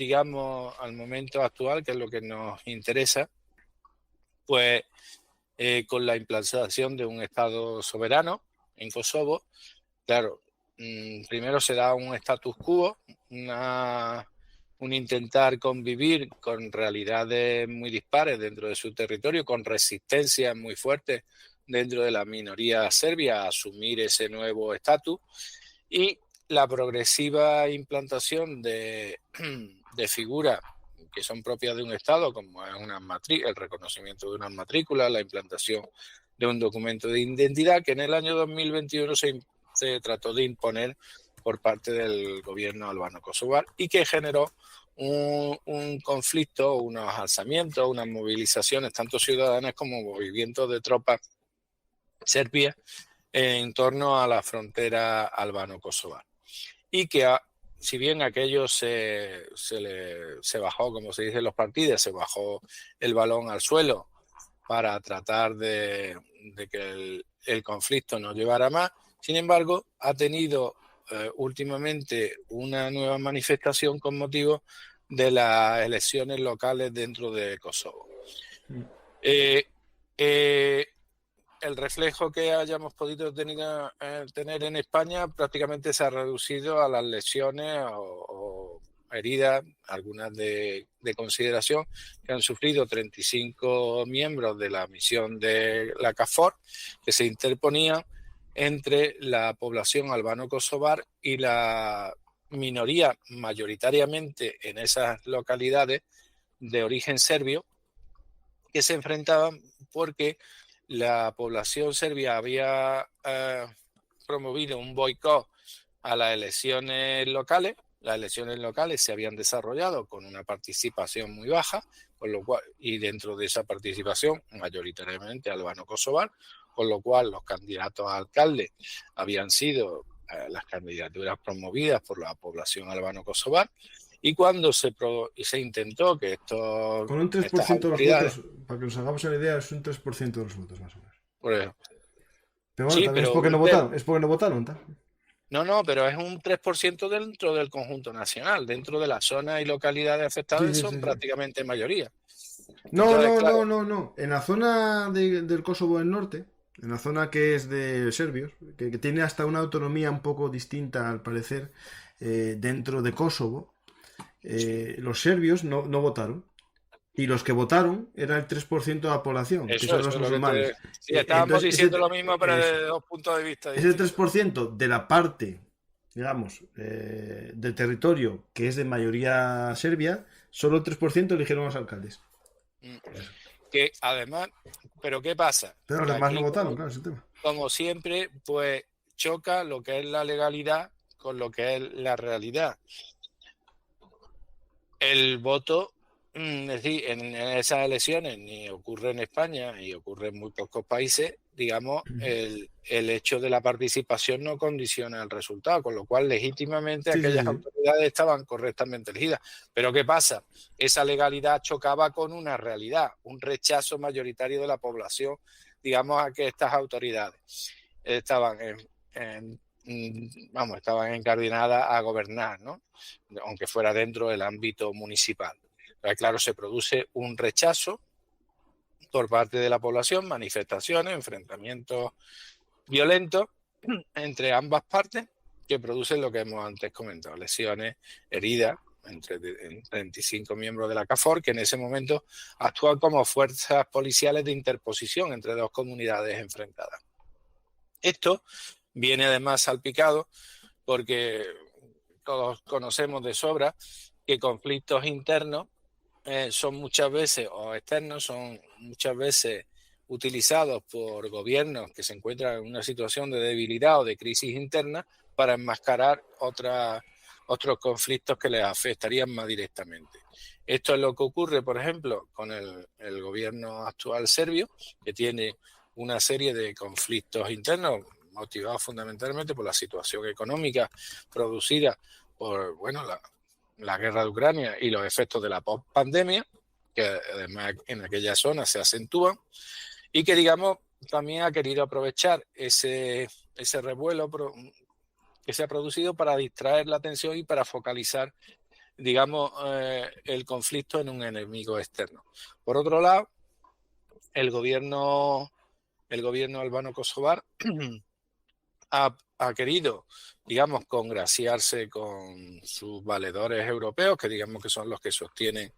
momento actual, que es lo que nos interesa, pues con la implantación de un Estado soberano en Kosovo, claro, primero se da un status quo, un intentar convivir con realidades muy dispares dentro de su territorio, con resistencias muy fuertes dentro de la minoría serbia a asumir ese nuevo estatus, y la progresiva implantación de figuras que son propias de un Estado, como es el reconocimiento de unas matrículas, la implantación de un documento de identidad que en el año 2021 se trató de imponer por parte del gobierno albano-kosovar y que generó un conflicto, unos alzamientos, unas movilizaciones, tanto ciudadanas como movimientos de tropas serbias en torno a la frontera albano-kosovar. Y que si bien aquello se bajó, como se dice en los partidos, se bajó el balón al suelo para tratar de que el conflicto no llevara más, sin embargo, ha tenido últimamente una nueva manifestación con motivo de las elecciones locales dentro de Kosovo. El reflejo que hayamos podido tener en España prácticamente se ha reducido a las lesiones o heridas, algunas de consideración, que han sufrido 35 miembros de la misión de la KFOR, que se interponían entre la población albano-kosovar y la minoría mayoritariamente en esas localidades de origen serbio, que se enfrentaban porque la población serbia había promovido un boicot a las elecciones locales. Las elecciones locales se habían desarrollado con una participación muy baja, con lo cual, y dentro de esa participación, mayoritariamente albano-kosovar, con lo cual los candidatos a alcalde habían sido las candidaturas promovidas por la población albano-kosovar. Y cuando se intentó que esto... Con un 3% de los votos, para que nos hagamos una idea, es un 3% de los votos más o menos. Por ejemplo. Pero bueno, sí, también es porque no votaron. Es porque no votaron, ¿tá? No, pero es un 3% dentro del conjunto nacional. Dentro de las zonas y localidades afectadas son prácticamente mayoría. No. En la zona del Kosovo del Norte, en la zona que es de serbios, que tiene hasta una autonomía un poco distinta, al parecer, dentro de Kosovo, los serbios no votaron. Y los que votaron era el 3% de la población, que son los musulmanes. Sí, estábamos diciendo lo mismo, pero desde dos puntos de vista distintos. Ese 3% de la parte, digamos, del territorio que es de mayoría serbia, solo el 3% eligieron a los alcaldes. Que además, ¿pero qué pasa? Pero los demás no votaron, claro, ese tema. Como siempre, pues choca lo que es la legalidad con lo que es la realidad. El voto, es decir, en esas elecciones ni ocurre en España y ocurre en muy pocos países, digamos, el hecho de la participación no condiciona el resultado, con lo cual legítimamente aquellas autoridades estaban correctamente elegidas. Pero ¿qué pasa? Esa legalidad chocaba con una realidad, un rechazo mayoritario de la población, digamos, a que estas autoridades estaban estaban encardinadas a gobernar, ¿no? Aunque fuera dentro del ámbito municipal. Pero claro, se produce un rechazo por parte de la población, manifestaciones, enfrentamientos violentos entre ambas partes que producen lo que hemos antes comentado, lesiones, heridas entre 35 miembros de la KFOR, que en ese momento actúan como fuerzas policiales de interposición entre dos comunidades enfrentadas. Esto viene además salpicado porque todos conocemos de sobra que conflictos internos son muchas veces, o externos, son muchas veces utilizados por gobiernos que se encuentran en una situación de debilidad o de crisis interna para enmascarar otros conflictos que les afectarían más directamente. Esto es lo que ocurre, por ejemplo, con el gobierno actual serbio, que tiene una serie de conflictos internos motivados fundamentalmente por la situación económica producida por, la guerra de Ucrania y los efectos de la post-pandemia, que además en aquella zona se acentúan, y que, digamos, también ha querido aprovechar ese revuelo que se ha producido para distraer la atención y para focalizar, digamos, el conflicto en un enemigo externo. Por otro lado, el gobierno albano-kosovar ha querido, digamos, congraciarse con sus valedores europeos, que digamos que son los que sostienen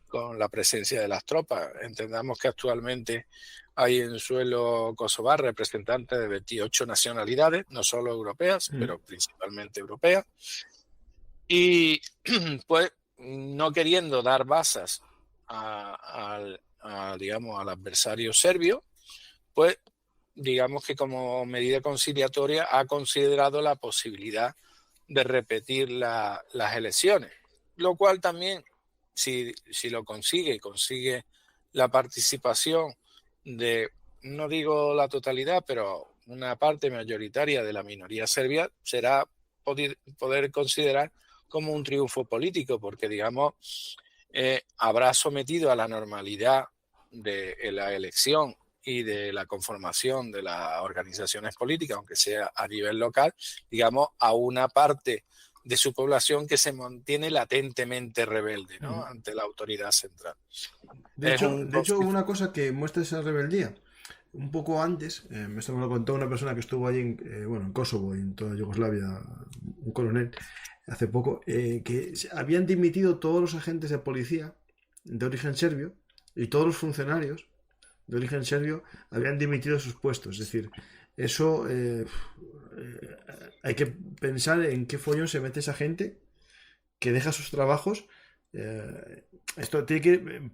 con la presencia de las tropas. Entendamos que actualmente hay en suelo kosovar representantes de 28 nacionalidades, no solo europeas, pero principalmente europeas. Y pues no queriendo dar basas digamos, al adversario serbio, pues digamos que como medida conciliatoria ha considerado la posibilidad de repetir las elecciones, lo cual también, si lo consigue la participación de, no digo la totalidad, pero una parte mayoritaria de la minoría serbia, será poder considerar como un triunfo político, porque digamos habrá sometido a la normalidad de la elección y de la conformación de las organizaciones políticas, aunque sea a nivel local, digamos, a una parte de su población que se mantiene latentemente rebelde, ¿no? Ante la autoridad central. De hecho, una cosa que muestra esa rebeldía, un poco antes, esto me lo contó una persona que estuvo allí en Kosovo y en toda Yugoslavia, un coronel, hace poco, que habían dimitido todos los agentes de policía de origen serbio y todos los funcionarios de origen serbio habían dimitido sus puestos. Es decir, eso hay que pensar en qué follón se mete esa gente que deja sus trabajos. Esto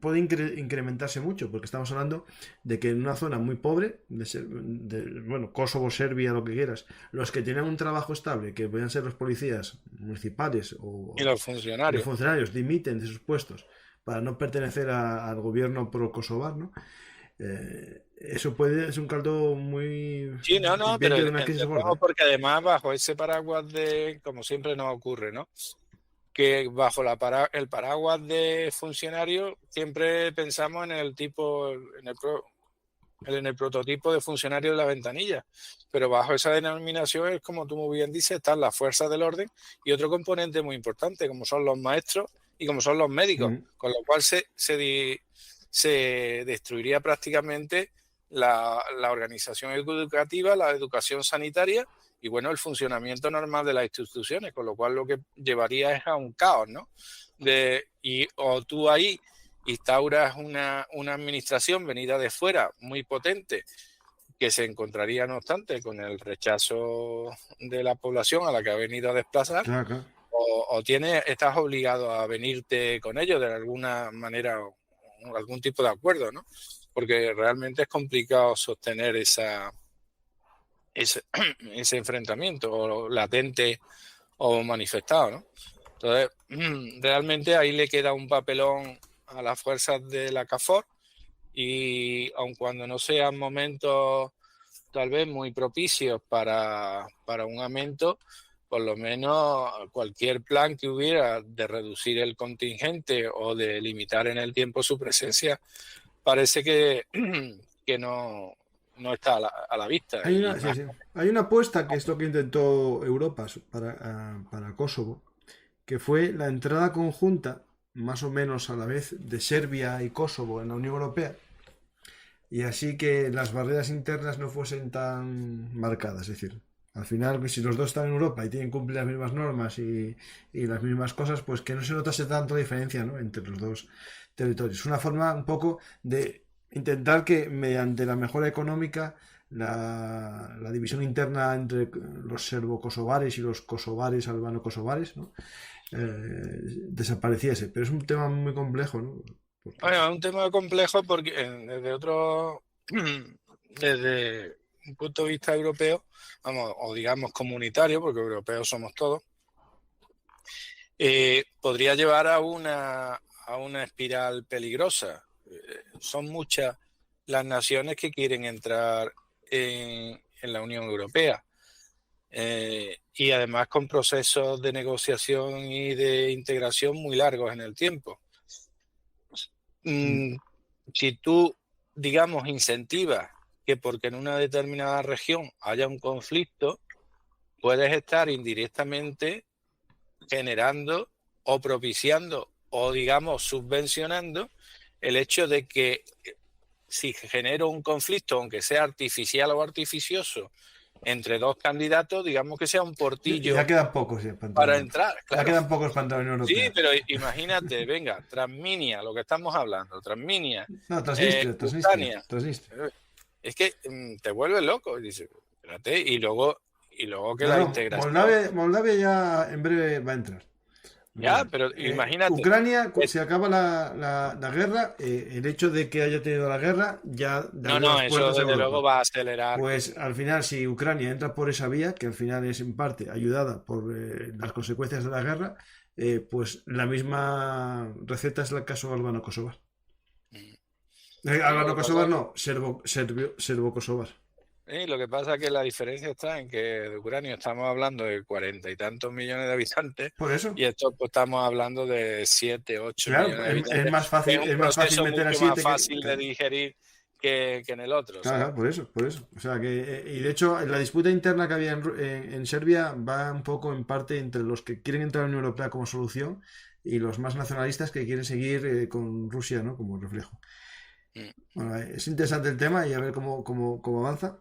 puede incrementarse mucho, porque estamos hablando de que en una zona muy pobre, bueno, Kosovo, Serbia, lo que quieras, los que tienen un trabajo estable, que puedan ser los policías municipales y los funcionarios dimiten de sus puestos para no pertenecer al gobierno pro-kosovar, ¿no? Eso es un caldo muy... Sí, no, pero porque además bajo ese paraguas de, como siempre nos ocurre, ¿no? Que bajo el paraguas de funcionario siempre pensamos en el tipo, en el prototipo de funcionario de la ventanilla, pero bajo esa denominación es, como tú muy bien dices, están las fuerzas del orden y otro componente muy importante, como son los maestros y como son los médicos, con lo cual se destruiría prácticamente la organización educativa, la educación sanitaria y, bueno, el funcionamiento normal de las instituciones, con lo cual lo que llevaría es a un caos, ¿no? O tú ahí instauras una administración venida de fuera muy potente, que se encontraría, no obstante, con el rechazo de la población a la que ha venido a desplazar, claro. o estás obligado a venirte con ellos de alguna manera, o algún tipo de acuerdo, ¿no? Porque realmente es complicado sostener ese enfrentamiento, o latente o manifestado, ¿no? Entonces, realmente ahí le queda un papelón a las fuerzas de la KFOR, y aun cuando no sean momentos tal vez muy propicios para un aumento, por lo menos cualquier plan que hubiera de reducir el contingente o de limitar en el tiempo su presencia, parece que no está a la vista. Hay una apuesta que es lo que intentó Europa para Kosovo, que fue la entrada conjunta, más o menos a la vez, de Serbia y Kosovo en la Unión Europea, y así que las barreras internas no fuesen tan marcadas. Es decir, al final, si los dos están en Europa y tienen que cumplir las mismas normas y las mismas cosas, pues que no se notase tanta diferencia, ¿no?, entre los dos territorios. Una forma un poco de intentar que mediante la mejora económica la división interna entre los serbo-kosovares y los kosovares, albano-kosovares, ¿no?, desapareciese. Pero es un tema muy complejo, ¿no? Bueno, es un tema complejo porque desde un punto de vista europeo, vamos, o digamos comunitario, porque europeos somos todos, podría llevar a una espiral peligrosa. Son muchas las naciones que quieren entrar en la Unión Europea, y además con procesos de negociación y de integración muy largos en el tiempo. Si tú, digamos, incentivas que porque en una determinada región haya un conflicto, puedes estar indirectamente generando o propiciando o, digamos, subvencionando el hecho de que si genero un conflicto, aunque sea artificial o artificioso, entre dos candidatos, digamos que sea un portillo Ya quedan pocos para entrar. Ya Claro. quedan pocos para entrar en la Unión Sí, Europea. pero imagínate, venga, Transminia, lo que estamos hablando, Transminia, No, Ucrania. Transnistria. Es que te vuelves loco. Y dices, espérate, y luego que No, la no, integración. Moldavia ya en breve va a entrar. Ya, Mira, pero imagínate. Ucrania, eh, se acaba la guerra, el hecho de que haya tenido la guerra ya le No, abrió no, las eso puertas a desde luego Europa. va a acelerar. Pues al final, si Ucrania entra por esa vía, que al final es en parte ayudada por las consecuencias de la guerra, pues la misma receta es el caso albano-kosovar. Sí, lo que pasa Albano-kosovar no, serbo-kosovar. Lo que pasa es que la diferencia está en que de Ucrania estamos hablando de 40 y tantos millones de habitantes Por eso, y esto pues, estamos hablando de 7, 8 claro, millones de habitantes. Es un es más fácil proceso meter a mucho más siete que. fácil de Claro. digerir que en el otro, Claro, ¿sabes? claro, por eso. O sea que, y de hecho, la disputa interna que había en Serbia va un poco en parte entre los que quieren entrar a la Unión Europea como solución y los más nacionalistas que quieren seguir con Rusia, ¿no? Como reflejo. Mm. Bueno, es interesante el tema y a ver cómo avanza.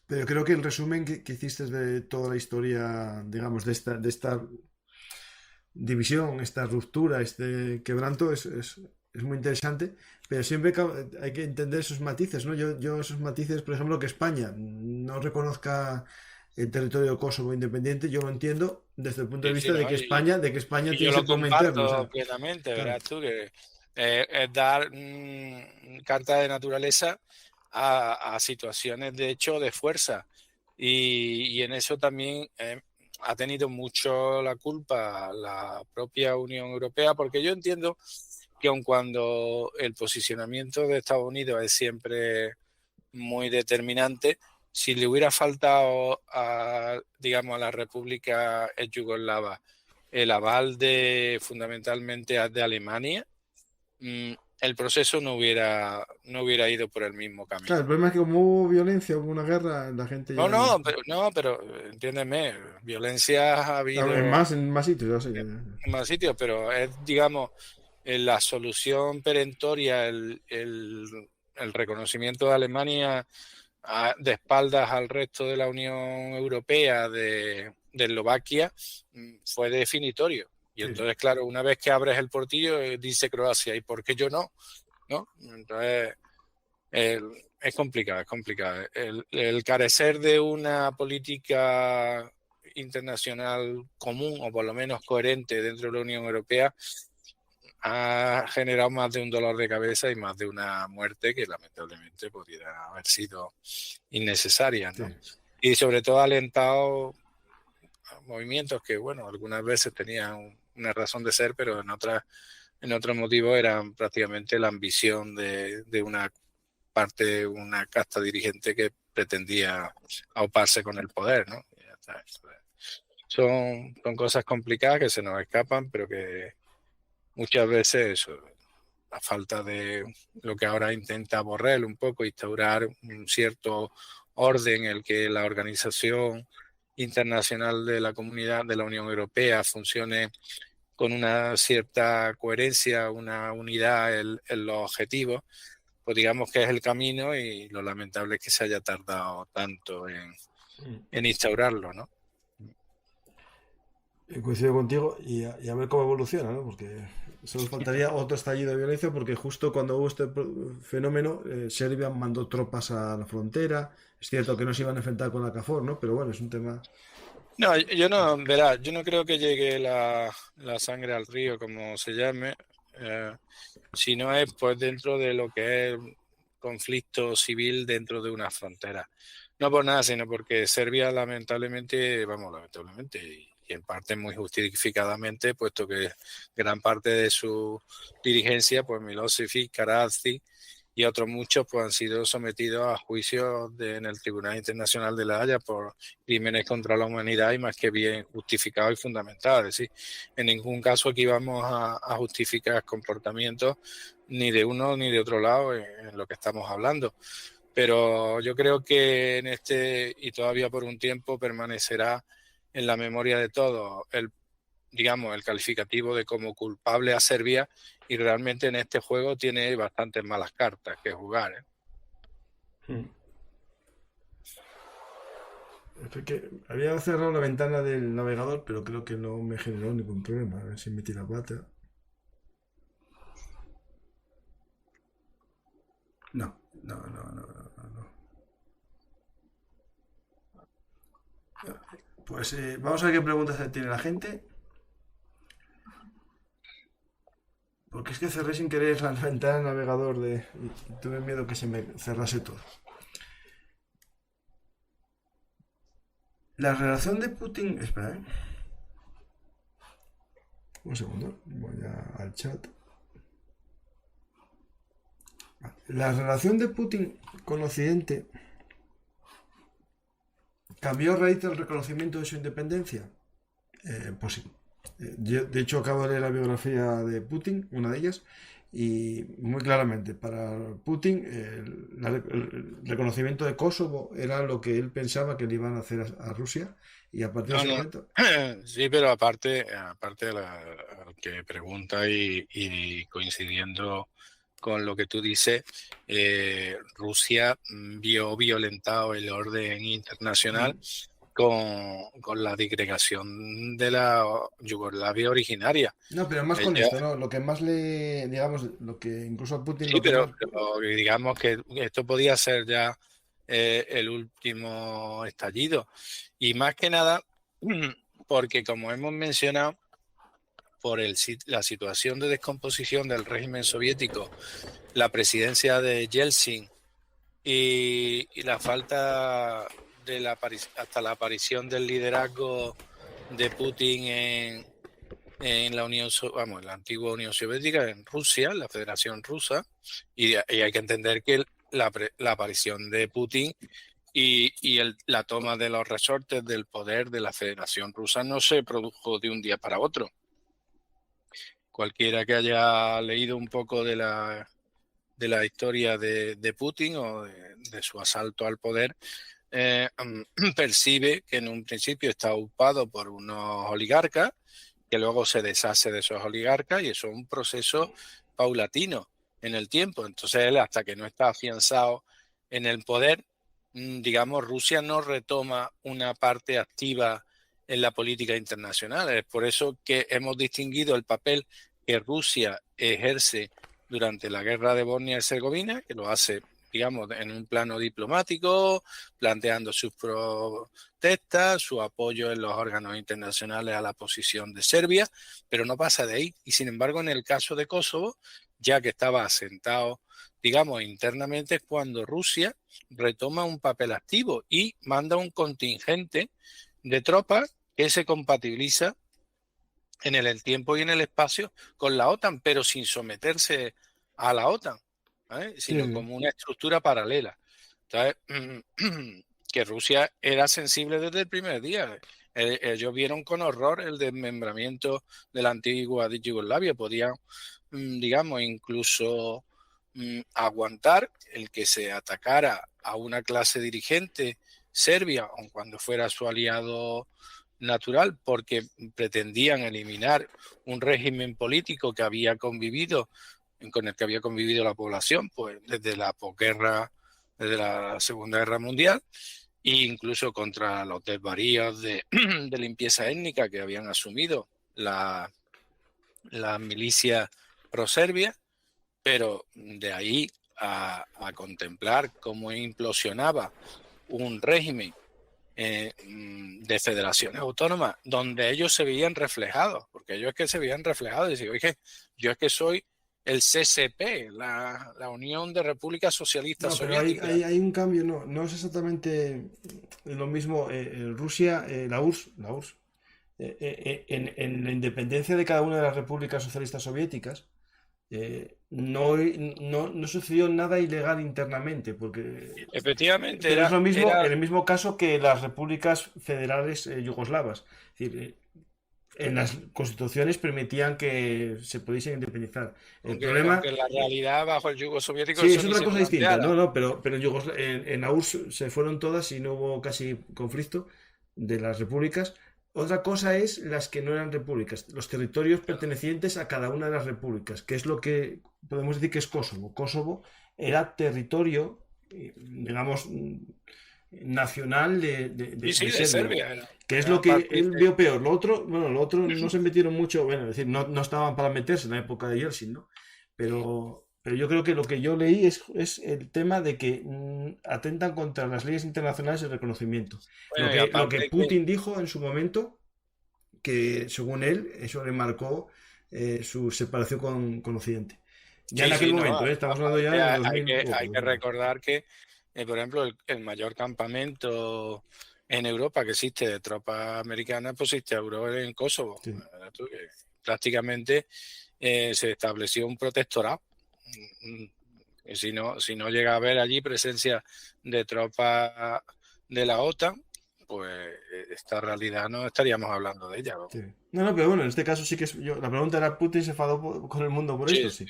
Pero creo que el resumen que hiciste de toda la historia, digamos, de esta división, esta ruptura, este quebranto, es muy interesante, pero siempre hay que entender esos matices, ¿no? Yo esos matices, por ejemplo, que España no reconozca el territorio de Kosovo independiente, yo lo entiendo desde el punto de Sí, sí, vista de no, que España y yo tiene ese lo problema interno, o comparto sea, plenamente, claro, verás tú, que es dar carta de naturaleza a situaciones de hecho de fuerza. Y en eso también ha tenido mucho la culpa la propia Unión Europea, porque yo entiendo que aun cuando el posicionamiento de Estados Unidos es siempre muy determinante, si le hubiera faltado digamos, a la República Yugoslava el aval de fundamentalmente de Alemania, el proceso no hubiera ido por el mismo claro, el camino. problema es que como hubo violencia, hubo una guerra, la gente ya No, pero entiéndeme, violencia ha habido en más sitios, ya sé en más sitios, pero es, digamos, la solución perentoria, el reconocimiento de Alemania de espaldas al resto de la Unión Europea de Eslovaquia fue definitorio. Y sí, entonces, claro, una vez que abres el portillo, dice Croacia, ¿y por qué yo no? ¿No? Entonces, es complicado, es complicado. El carecer de una política internacional común o por lo menos coherente dentro de la Unión Europea ha generado más de un dolor de cabeza y más de una muerte que lamentablemente pudiera haber sido innecesarias, sí. ¿no? Y sobre todo ha alentado movimientos que, bueno, algunas veces tenían una razón de ser, pero en otros motivos eran prácticamente la ambición de una parte, una casta dirigente que pretendía auparse con el poder, ¿no? Y ya está. Son cosas complicadas que se nos escapan, pero que muchas veces eso, la falta de lo que ahora intenta Borrell un poco, instaurar un cierto orden en el que la organización internacional de la comunidad de la Unión Europea funcione con una cierta coherencia, una unidad en los objetivos, pues digamos que es el camino y lo lamentable es que se haya tardado tanto en instaurarlo, ¿no? Coincido contigo y a ver cómo evoluciona, ¿no? Porque solo faltaría otro estallido de violencia porque justo cuando hubo este fenómeno, Serbia mandó tropas a la frontera. Es cierto que no se iban a enfrentar con la KFOR, ¿no? Pero bueno, es un tema. No, yo no, verá, yo no creo que llegue la sangre al río, como se llame, si no es pues dentro de lo que es conflicto civil dentro de una frontera. No por nada, sino porque Serbia lamentablemente, y en parte muy justificadamente, puesto que gran parte de su dirigencia, pues Milosevic, Karadzic y otros muchos, pues han sido sometidos a juicios en el Tribunal Internacional de La Haya por crímenes contra la humanidad y más que bien justificados y fundamentados. Es decir, en ningún caso aquí vamos a justificar comportamientos ni de uno ni de otro lado en lo que estamos hablando. Pero yo creo que en y todavía por un tiempo, permanecerá en la memoria de todos digamos, el calificativo de como culpable a Serbia, y realmente en este juego tiene bastantes malas cartas que jugar, ¿eh? Es que había cerrado la ventana del navegador, pero creo que no me generó ningún problema. A ver si me tira pata. No, no, no, no, no, no. Pues vamos a ver qué preguntas tiene la gente. Porque es que cerré sin querer la ventana del navegador y tuve miedo que se me cerrase todo. La relación de Putin. Espera, ¿eh? Un segundo. Voy al chat. La relación de Putin con Occidente cambió a raíz del reconocimiento de su independencia. Pues sí. Yo, de hecho, acabo de leer la biografía de Putin, una de ellas, y muy claramente, para Putin, el reconocimiento de Kosovo era lo que él pensaba que le iban a hacer a Rusia, y a partir de No, ese no. momento. Sí, pero aparte de al que pregunta y coincidiendo con lo que tú dices, Rusia vio violentado el orden internacional con la disgregación de la Yugoslavia originaria. No, pero más con Ella, esto, ¿no? Lo que más le, digamos, lo que incluso a Putin sí, lo que más. pero digamos que esto podía ser ya el último estallido. Y más que nada, porque como hemos mencionado, por la situación de descomposición del régimen soviético, la presidencia de Yeltsin y la falta de hasta la aparición del liderazgo de Putin en la en la antigua Unión Soviética, en Rusia, la Federación Rusa, y hay que entender que la aparición de Putin y la toma de los resortes del poder de la Federación Rusa no se produjo de un día para otro. Cualquiera que haya leído un poco de la historia de Putin o de su asalto al poder, percibe que en un principio está ocupado por unos oligarcas, que luego se deshace de esos oligarcas, y eso es un proceso paulatino en el tiempo. Entonces él, hasta que no está afianzado en el poder, digamos, Rusia no retoma una parte activa en la política internacional. Es por eso que hemos distinguido el papel que Rusia ejerce durante la guerra de Bosnia-Herzegovina, que lo hace, digamos, en un plano diplomático, planteando sus protestas, su apoyo en los órganos internacionales a la posición de Serbia, pero no pasa de ahí. Y sin embargo, en el caso de Kosovo, ya que estaba asentado, digamos, internamente, es cuando Rusia retoma un papel activo y manda un contingente de tropas que se compatibiliza en el tiempo y en el espacio con la OTAN, pero sin someterse a la OTAN, ¿vale? Sí, Sino sí. como una estructura paralela. Entonces, que Rusia era sensible desde el primer día. Ellos vieron con horror el desmembramiento de la antigua Yugoslavia. Podían, digamos, incluso aguantar el que se atacara a una clase dirigente serbia, aun cuando fuera su aliado natural, porque pretendían eliminar un régimen político que había convivido, con el que había convivido la población, pues desde la posguerra, desde la Segunda Guerra Mundial, e incluso contra los desvaríos de limpieza étnica que habían asumido la milicia pro-serbia, pero de ahí a contemplar cómo implosionaba un régimen de federaciones autónomas donde ellos se veían reflejados, porque ellos es que se veían reflejados y decían, oye, yo es que soy el CCP, la Unión de Repúblicas Socialistas No, pero hay, Soviéticas. hay, hay un cambio, no, no es exactamente lo mismo. Rusia, la URSS, en la independencia de cada una de las repúblicas socialistas soviéticas, no sucedió nada ilegal internamente, porque Efectivamente, pero es lo mismo era en el mismo caso que las repúblicas federales yugoslavas. Es decir, en las constituciones permitían que se pudiesen independizar. El aunque problema, en la realidad bajo el yugo soviético sí, eso es ni otra se cosa distinta. planteara. No, no, pero en la URSS se fueron todas y no hubo casi conflicto de las repúblicas. Otra cosa es las que no eran repúblicas, los territorios pertenecientes a cada una de las repúblicas, que es lo que podemos decir que es Kosovo. Kosovo era territorio, digamos, nacional de Sí, de Serbia, Serbia. que es Era lo que él parte vio peor. Lo otro no se metieron mucho, bueno, es decir, no estaban para meterse en la época de Yeltsin, ¿no? Pero yo creo que lo que yo leí es el tema de que atentan contra las leyes internacionales de reconocimiento. bueno, y Lo que aparte que Putin dijo en su momento, que según él, eso le marcó su separación con Occidente. Ya en sí, aquel sí, no. momento, ¿eh? Estamos hablando ya Aparte de hay que 2000. recordar que, por ejemplo, el mayor campamento en Europa que existe de tropas americanas, pues se instauró en Kosovo. Sí. Que prácticamente se estableció un protectorado. Y si no llega a haber allí presencia de tropas de la OTAN, pues esta realidad no estaríamos hablando de ella. Sí. No, pero bueno, en este caso sí que la pregunta era, ¿Putin se enfadó con el mundo por Sí, esto? Sí.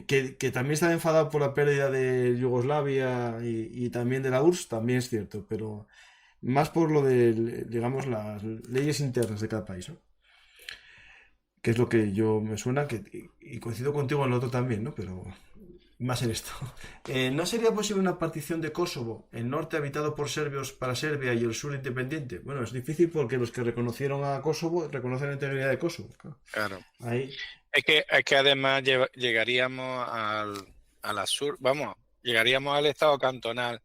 Que también está enfadado por la pérdida de Yugoslavia y también de la URSS, también es cierto, pero más por lo de, digamos, las leyes internas de cada país, ¿no? Que es lo que yo me suena, y coincido contigo en lo otro también, ¿no? Pero más en esto. ¿No sería posible una partición de Kosovo, el norte habitado por serbios para Serbia y el sur independiente? Bueno, es difícil porque los que reconocieron a Kosovo reconocen la integridad de Kosovo. claro. Ahí, Es que además llegaríamos a la sur, vamos, llegaríamos al estado cantonal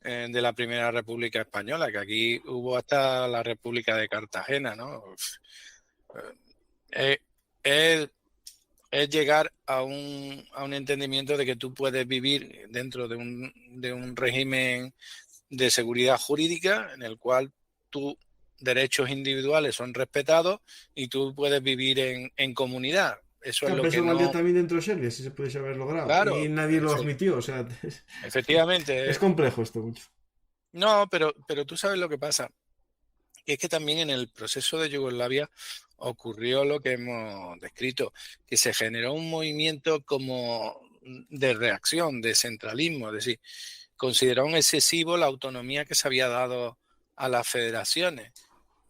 de la Primera República Española, que aquí hubo hasta la República de Cartagena, ¿no? Eh, es, es llegar a un entendimiento de que tú puedes vivir dentro de un régimen de seguridad jurídica en el cual tus derechos individuales son respetados y tú puedes vivir en comunidad. Eso es claro, lo pero que eso valía no. también dentro de Serbia, si se pudiese haber logrado. Y Claro, nadie lo admitió, o sea, es efectivamente. complejo esto mucho. No, pero tú sabes lo que pasa. Y es que también en el proceso de Yugoslavia ocurrió lo que hemos descrito, que se generó un movimiento como de reacción, de centralismo, es decir, consideraron excesivo la autonomía que se había dado a las federaciones.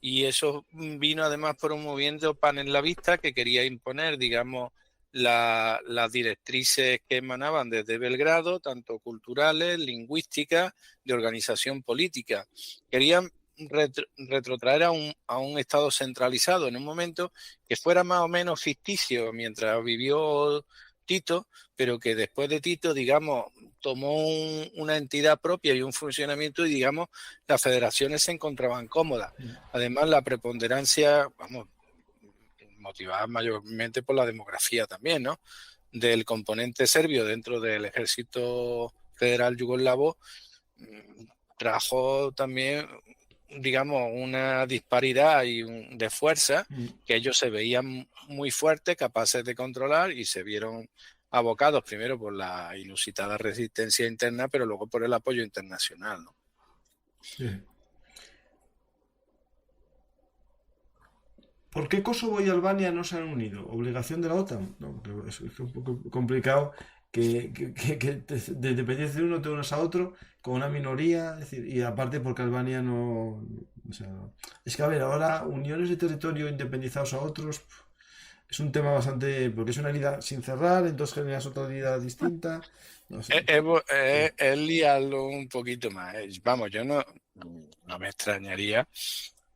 Y eso vino además por un movimiento panelavista que quería imponer, digamos, las directrices que emanaban desde Belgrado, tanto culturales, lingüísticas, de organización política. Querían retrotraer a un Estado centralizado en un momento que fuera más o menos ficticio mientras vivió Tito, pero que después de Tito, digamos, tomó una entidad propia y un funcionamiento y, digamos, las federaciones se encontraban cómodas. Además, la preponderancia, vamos, motivada mayormente por la demografía también, ¿no? Del componente serbio dentro del ejército federal yugoslavo, trajo también, digamos, una disparidad de fuerza que ellos se veían muy fuertes, capaces de controlar y se vieron abocados primero por la inusitada resistencia interna, pero luego por el apoyo internacional, ¿no? Sí. ¿Por qué Kosovo y Albania no se han unido? ¿Obligación de la OTAN? No, pero es un poco complicado que de dependencia de uno te unas a otro con una minoría, es decir, y aparte porque Albania no. O sea, es que a ver, ahora uniones de territorio independizados a otros es un tema bastante. Porque es una herida sin cerrar, entonces generas otra herida distinta. No sé. Es liarlo un poquito más. Vamos, yo no me extrañaría,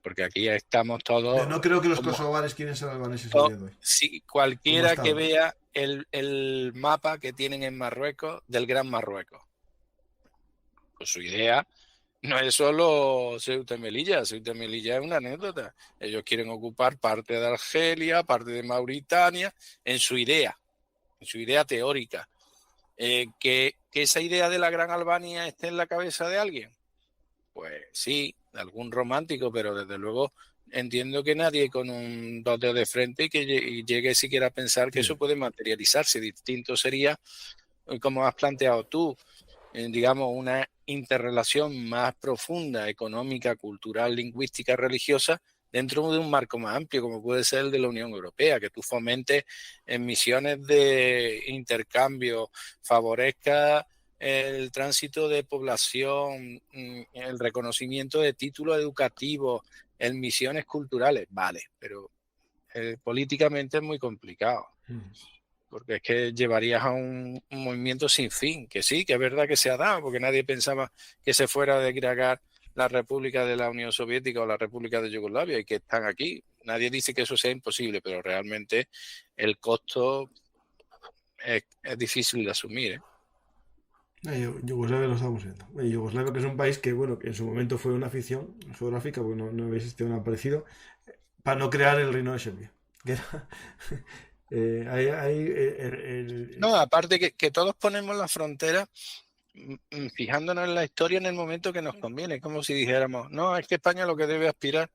porque aquí estamos Pero todos no creo que los como kosovares quieren ser albaneses el día de hoy. si Como cualquiera que Estado. vea el mapa que tienen en Marruecos del Gran Marruecos. Pues su idea no es solo Ceuta y Melilla. Ceuta y Melilla es una anécdota. Ellos quieren ocupar parte de Argelia, parte de Mauritania, en su idea teórica. Que esa idea de la Gran Albania esté en la cabeza de alguien. Pues sí, de algún romántico, pero desde luego entiendo que nadie con un dos dedos de frente y que llegue siquiera a pensar que Sí. eso puede materializarse. Distinto sería, como has planteado tú, digamos, una interrelación más profunda, económica, cultural, lingüística, religiosa, dentro de un marco más amplio, como puede ser el de la Unión Europea, que tú fomentes en misiones de intercambio, favorezca el tránsito de población, el reconocimiento de títulos educativos, en misiones culturales, vale, pero políticamente es muy complicado. porque es que llevarías a un movimiento sin fin, que sí, que es verdad que se ha dado, porque nadie pensaba que se fuera a declarar la República de la Unión Soviética o la República de Yugoslavia y que están aquí. Nadie dice que eso sea imposible, pero realmente el costo es difícil de asumir, ¿eh? Yugoslavia lo estamos viendo. Yugoslavia, que es un país que, bueno, que en su momento fue una ficción geográfica, porque no había existido nada parecido, para no crear el reino de Serbia. Que era, No, aparte que todos ponemos la frontera fijándonos en la historia en el momento que nos conviene, como si dijéramos, no, es que España lo que debe aspirar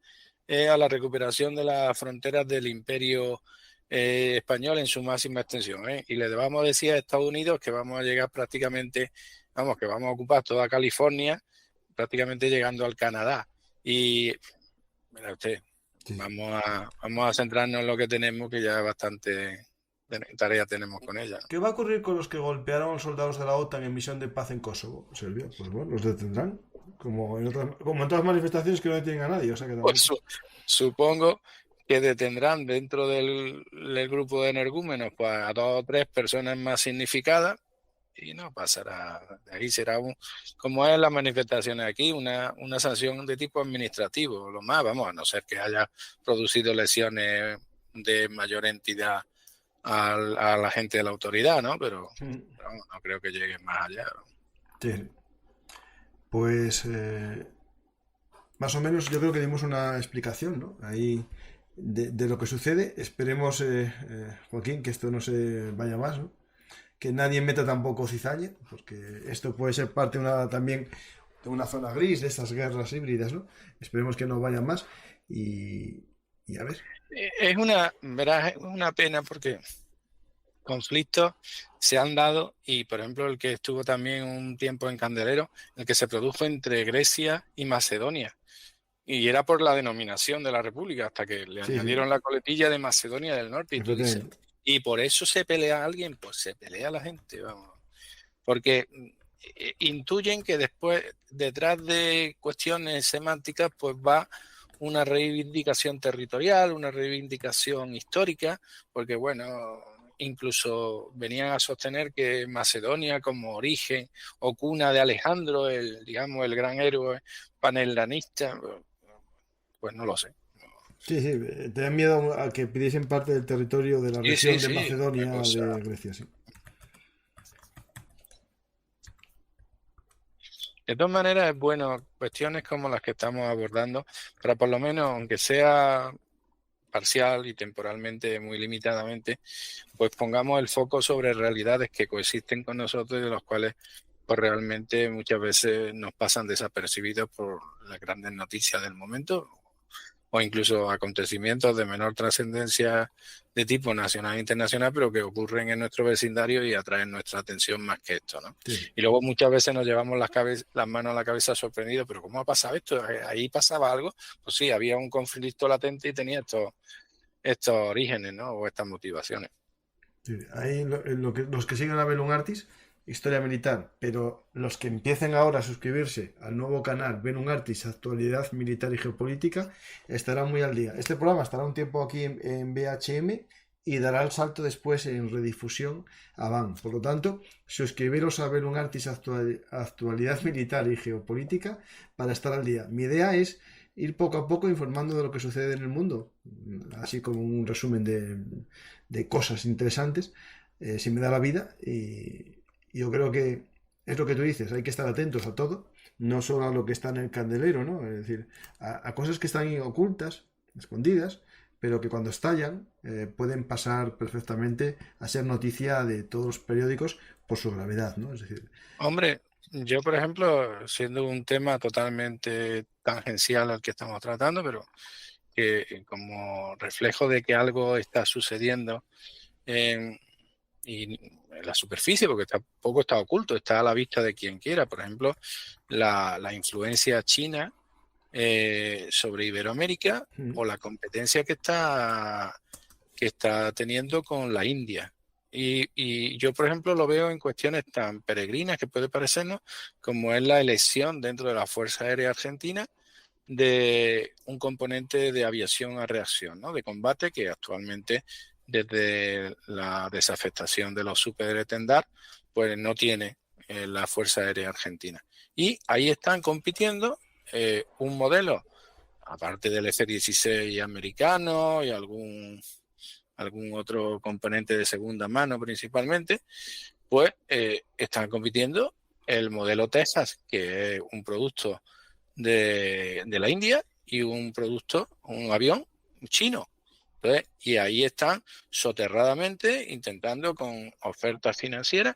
es a la recuperación de las fronteras del imperio español en su máxima extensión, ¿eh? Y le vamos a decir a Estados Unidos que vamos a llegar prácticamente, vamos, que vamos a ocupar toda California, prácticamente llegando al Canadá. Y, mira usted, sí. vamos a centrarnos en lo que tenemos, que ya bastante tarea tenemos con ella. ¿Qué va a ocurrir con los que golpearon soldados de la OTAN en misión de paz en Kosovo, Serbia? Pues bueno, los detendrán. Como en otras manifestaciones que no detienen a nadie. O sea que tampoco... Pues supongo que detendrán dentro del grupo de energúmenos pues, a 2 o 3 personas más significadas y no pasará. De ahí será, como es las manifestaciones aquí, una sanción de tipo administrativo, lo más, vamos, a no ser que haya producido lesiones de mayor entidad a la gente de la autoridad, ¿no? Pero vamos, no creo que llegue más allá, ¿no? Sí. Pues más o menos yo creo que dimos una explicación, ¿no? Ahí de lo que sucede. Esperemos, Joaquín, que esto no se vaya más, ¿no? Que nadie meta tampoco cizaña, porque esto puede ser parte también de una zona gris de estas guerras híbridas, ¿no? Esperemos que no vayan más y a ver. Verás, es una pena porque conflictos se han dado y, por ejemplo, el que estuvo también un tiempo en Candelero, el que se produjo entre Grecia y Macedonia. Y era por la denominación de la República, hasta que le Sí, añadieron la coletilla de Macedonia del Norte. Y tú dices, efectivamente. ¿y por eso se pelea alguien? Pues se pelea la gente, vamos. Porque intuyen que después, detrás de cuestiones semánticas, pues va una reivindicación territorial, una reivindicación histórica, porque bueno, incluso venían a sostener que Macedonia como origen o cuna de Alejandro, digamos, el gran héroe panhelenista, pues no lo sé. Sí, sí, tenían miedo a que pidiesen parte del territorio de la Sí, sí, región de sí, una Macedonia cosa. de Grecia, sí. De todas maneras, es bueno cuestiones como las que estamos abordando, para por lo menos, aunque sea parcial y temporalmente muy limitadamente, pues pongamos el foco sobre realidades que coexisten con nosotros y de los cuales pues realmente muchas veces nos pasan desapercibidos por las grandes noticias del momento o incluso acontecimientos de menor trascendencia de tipo nacional e internacional, pero que ocurren en nuestro vecindario y atraen nuestra atención más que esto, ¿no? Sí. Y luego muchas veces nos llevamos las manos a la cabeza sorprendidos, pero ¿cómo ha pasado esto? ¿Ahí pasaba algo? Pues sí, había un conflicto latente y tenía estos orígenes, ¿no? O estas motivaciones. Sí, ahí los que siguen a Belunartis, historia militar, pero los que empiecen ahora a suscribirse al nuevo canal Belunartis, actualidad militar y geopolítica, estarán muy al día. Este programa estará un tiempo aquí en BHM y dará el salto después en redifusión a BAN. Por lo tanto, suscribiros a Belunartis, actualidad militar y geopolítica para estar al día. Mi idea es ir poco a poco informando de lo que sucede en el mundo, así como un resumen de cosas interesantes, si me da la vida. Y yo creo que es lo que tú dices, hay que estar atentos a todo, no solo a lo que está en el candelero, ¿no? Es decir, a cosas que están ocultas, escondidas, pero que cuando estallan pueden pasar perfectamente a ser noticia de todos los periódicos por su gravedad, ¿no? Es decir, Hombre, yo, por ejemplo, siendo un tema totalmente tangencial al que estamos tratando, pero que como reflejo de que algo está sucediendo y en la superficie, porque tampoco está oculto, está a la vista de quien quiera. Por ejemplo, la influencia china sobre Iberoamérica o la competencia que está teniendo con la India. Y yo, por ejemplo, lo veo en cuestiones tan peregrinas que puede parecernos, como es la elección dentro de la Fuerza Aérea Argentina de un componente de aviación a reacción, ¿no? De combate que actualmente desde la desafectación de los superetendard, pues no tiene la Fuerza Aérea Argentina. Y ahí están compitiendo un modelo, aparte del F-16 americano y algún otro componente de segunda mano principalmente, pues están compitiendo el modelo Texas, que es un producto de la India, y un avión chino. Entonces, y ahí están soterradamente intentando con ofertas financieras,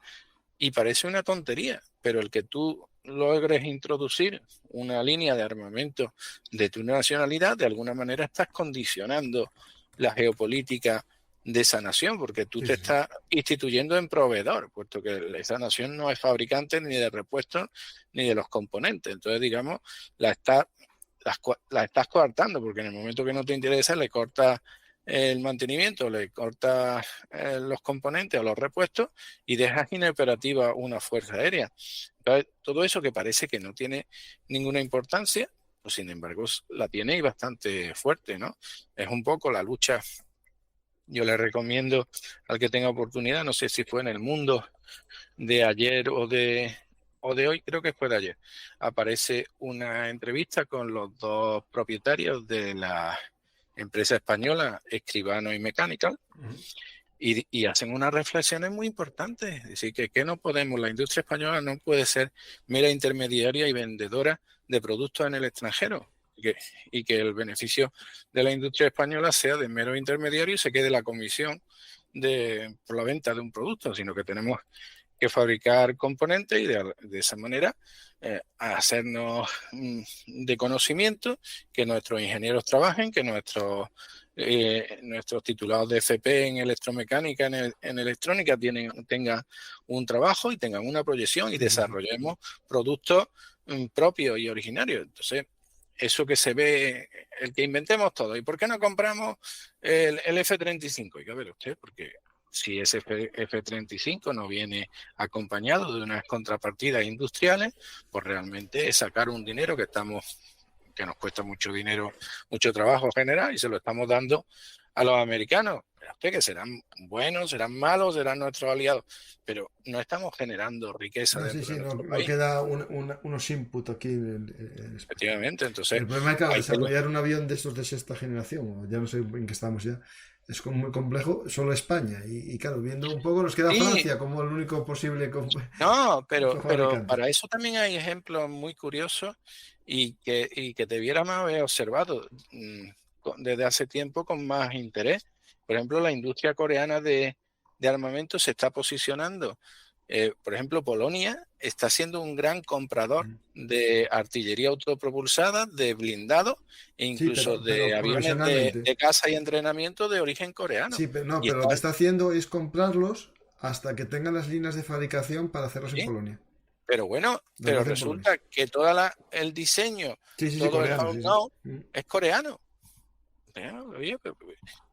y parece una tontería, pero el que tú logres introducir una línea de armamento de tu nacionalidad, de alguna manera estás condicionando la geopolítica de esa nación, porque tú te estás instituyendo en proveedor, puesto que esa nación no es fabricante ni de repuestos ni de los componentes. Entonces, digamos, la estás coartando, porque en el momento que no te interesa le cortas el mantenimiento, le cortas los componentes o los repuestos y dejas inoperativa una fuerza aérea. Entonces, todo eso que parece que no tiene ninguna importancia, pues sin embargo la tiene, y bastante fuerte, ¿no? Es un poco la lucha. Yo le recomiendo al que tenga oportunidad, no sé si fue en El Mundo de ayer o de hoy, creo que fue de ayer, aparece una entrevista con los dos propietarios de la empresa española Escribano y Mechanical, y hacen unas reflexiones muy importantes. Es decir, que no podemos, la industria española no puede ser mera intermediaria y vendedora de productos en el extranjero, y que el beneficio de la industria española sea de mero intermediario y se quede la comisión por la venta de un producto, sino que tenemos que fabricar componentes y de esa manera hacernos de conocimiento, que nuestros ingenieros trabajen, que nuestros titulados de FP en electromecánica, en electrónica tengan un trabajo y tengan una proyección, y desarrollemos productos propios y originarios. Entonces, eso que se ve, el que inventemos todo. ¿Y por qué no compramos el F-35? Y a ver usted, porque si ese F-35 no viene acompañado de unas contrapartidas industriales, pues realmente es sacar un dinero que nos cuesta mucho dinero, mucho trabajo generar, y se lo estamos dando a los americanos. Usted, que serán buenos, serán malos, serán nuestros aliados, pero no estamos generando riqueza dentro de nuestro país. No queda unos inputs aquí Efectivamente, entonces el problema es que desarrollar un avión de estos de sexta generación, o ya no sé en qué estamos ya, es muy complejo, solo España, y claro, viendo un poco nos queda Francia como el único posible no, pero para eso también hay ejemplos muy curiosos y que debiéramos haber observado desde hace tiempo con más interés. Por ejemplo, la industria coreana de armamento se está posicionando. Por ejemplo, Polonia está siendo un gran comprador de artillería autopropulsada, de blindados e incluso de aviones de caza y entrenamiento de origen coreano. Sí, pero lo que está haciendo es comprarlos hasta que tengan las líneas de fabricación para hacerlos en Polonia. Pero bueno, resulta que todo el diseño, todo coreano, el know-how es coreano.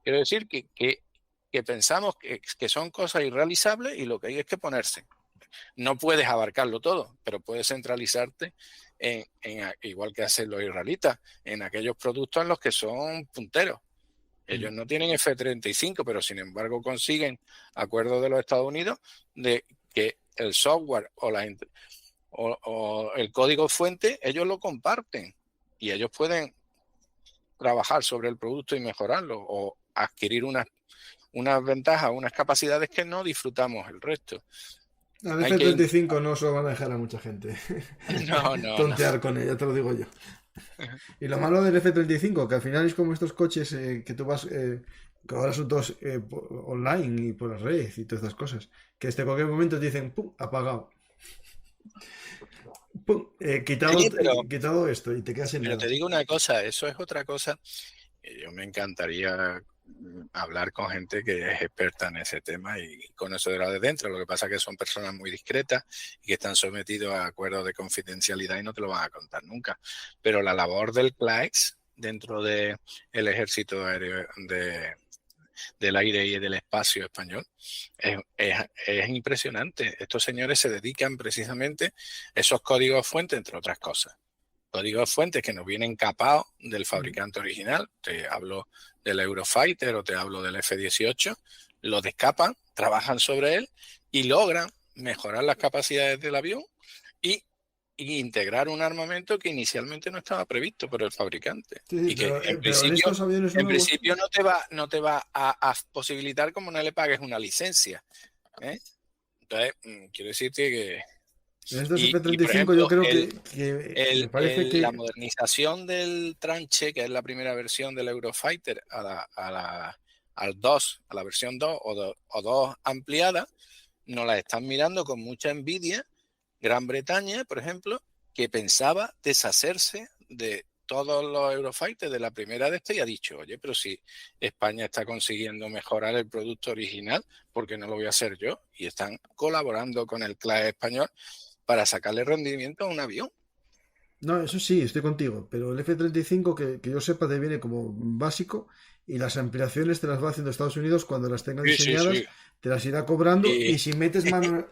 Quiero decir que pensamos que son cosas irrealizables, y lo que hay es que ponerse. No puedes abarcarlo todo, pero puedes centralizarte igual que hacen los israelitas, en aquellos productos en los que son punteros. Ellos no tienen F-35, pero sin embargo consiguen acuerdos de los Estados Unidos de que el software o el código fuente ellos lo comparten, y ellos pueden trabajar sobre el producto y mejorarlo, o adquirir unas ventajas, unas capacidades que no disfrutamos el resto. El F-35 no se lo van a dejar a mucha gente tontear con ella, te lo digo yo. Y lo malo del F-35, que al final es como estos coches que tú vas, que ahora son todos online y por la red y todas estas cosas, que en cualquier momento te dicen, ¡pum!, apagado. ¡Pum!, quitado esto, y te quedas sin nada. Pero te digo una cosa, eso es otra cosa. Yo me encantaría hablar con gente que es experta en ese tema y conocedora de dentro. Lo que pasa es que son personas muy discretas y que están sometidos a acuerdos de confidencialidad y no te lo van a contar nunca. Pero la labor del CLAEX dentro del Ejército Aéreo del Aire y del Espacio español es impresionante. Estos señores se dedican precisamente a esos códigos fuentes, entre otras cosas. códigos fuentes que nos vienen capados del fabricante original. Te hablo del Eurofighter o te hablo del F-18. Lo descapan, trabajan sobre él y logran mejorar las capacidades del avión y integrar un armamento que inicialmente no estaba previsto por el fabricante. Sí, Y que pero en estos aviones en nuevos... principio no te va a posibilitar como no le pagues una licencia. Entonces, quiero decirte que... En estos por F-35 yo ejemplo, creo que me parece la que... modernización del tranche, que es la primera versión del Eurofighter, al 2, a la versión 2 o 2 ampliada, nos la están mirando con mucha envidia. Gran Bretaña, por ejemplo, que pensaba deshacerse de todos los Eurofighters de la primera de y ha dicho, oye, pero si España está consiguiendo mejorar el producto original, ¿por qué no lo voy a hacer yo? Y están colaborando con el CLAE español para sacarle rendimiento a un avión. No, eso sí, estoy contigo, pero el F-35 que yo sepa te viene como básico y las ampliaciones te las va haciendo Estados Unidos cuando las tenga diseñadas, te las irá cobrando y si metes mano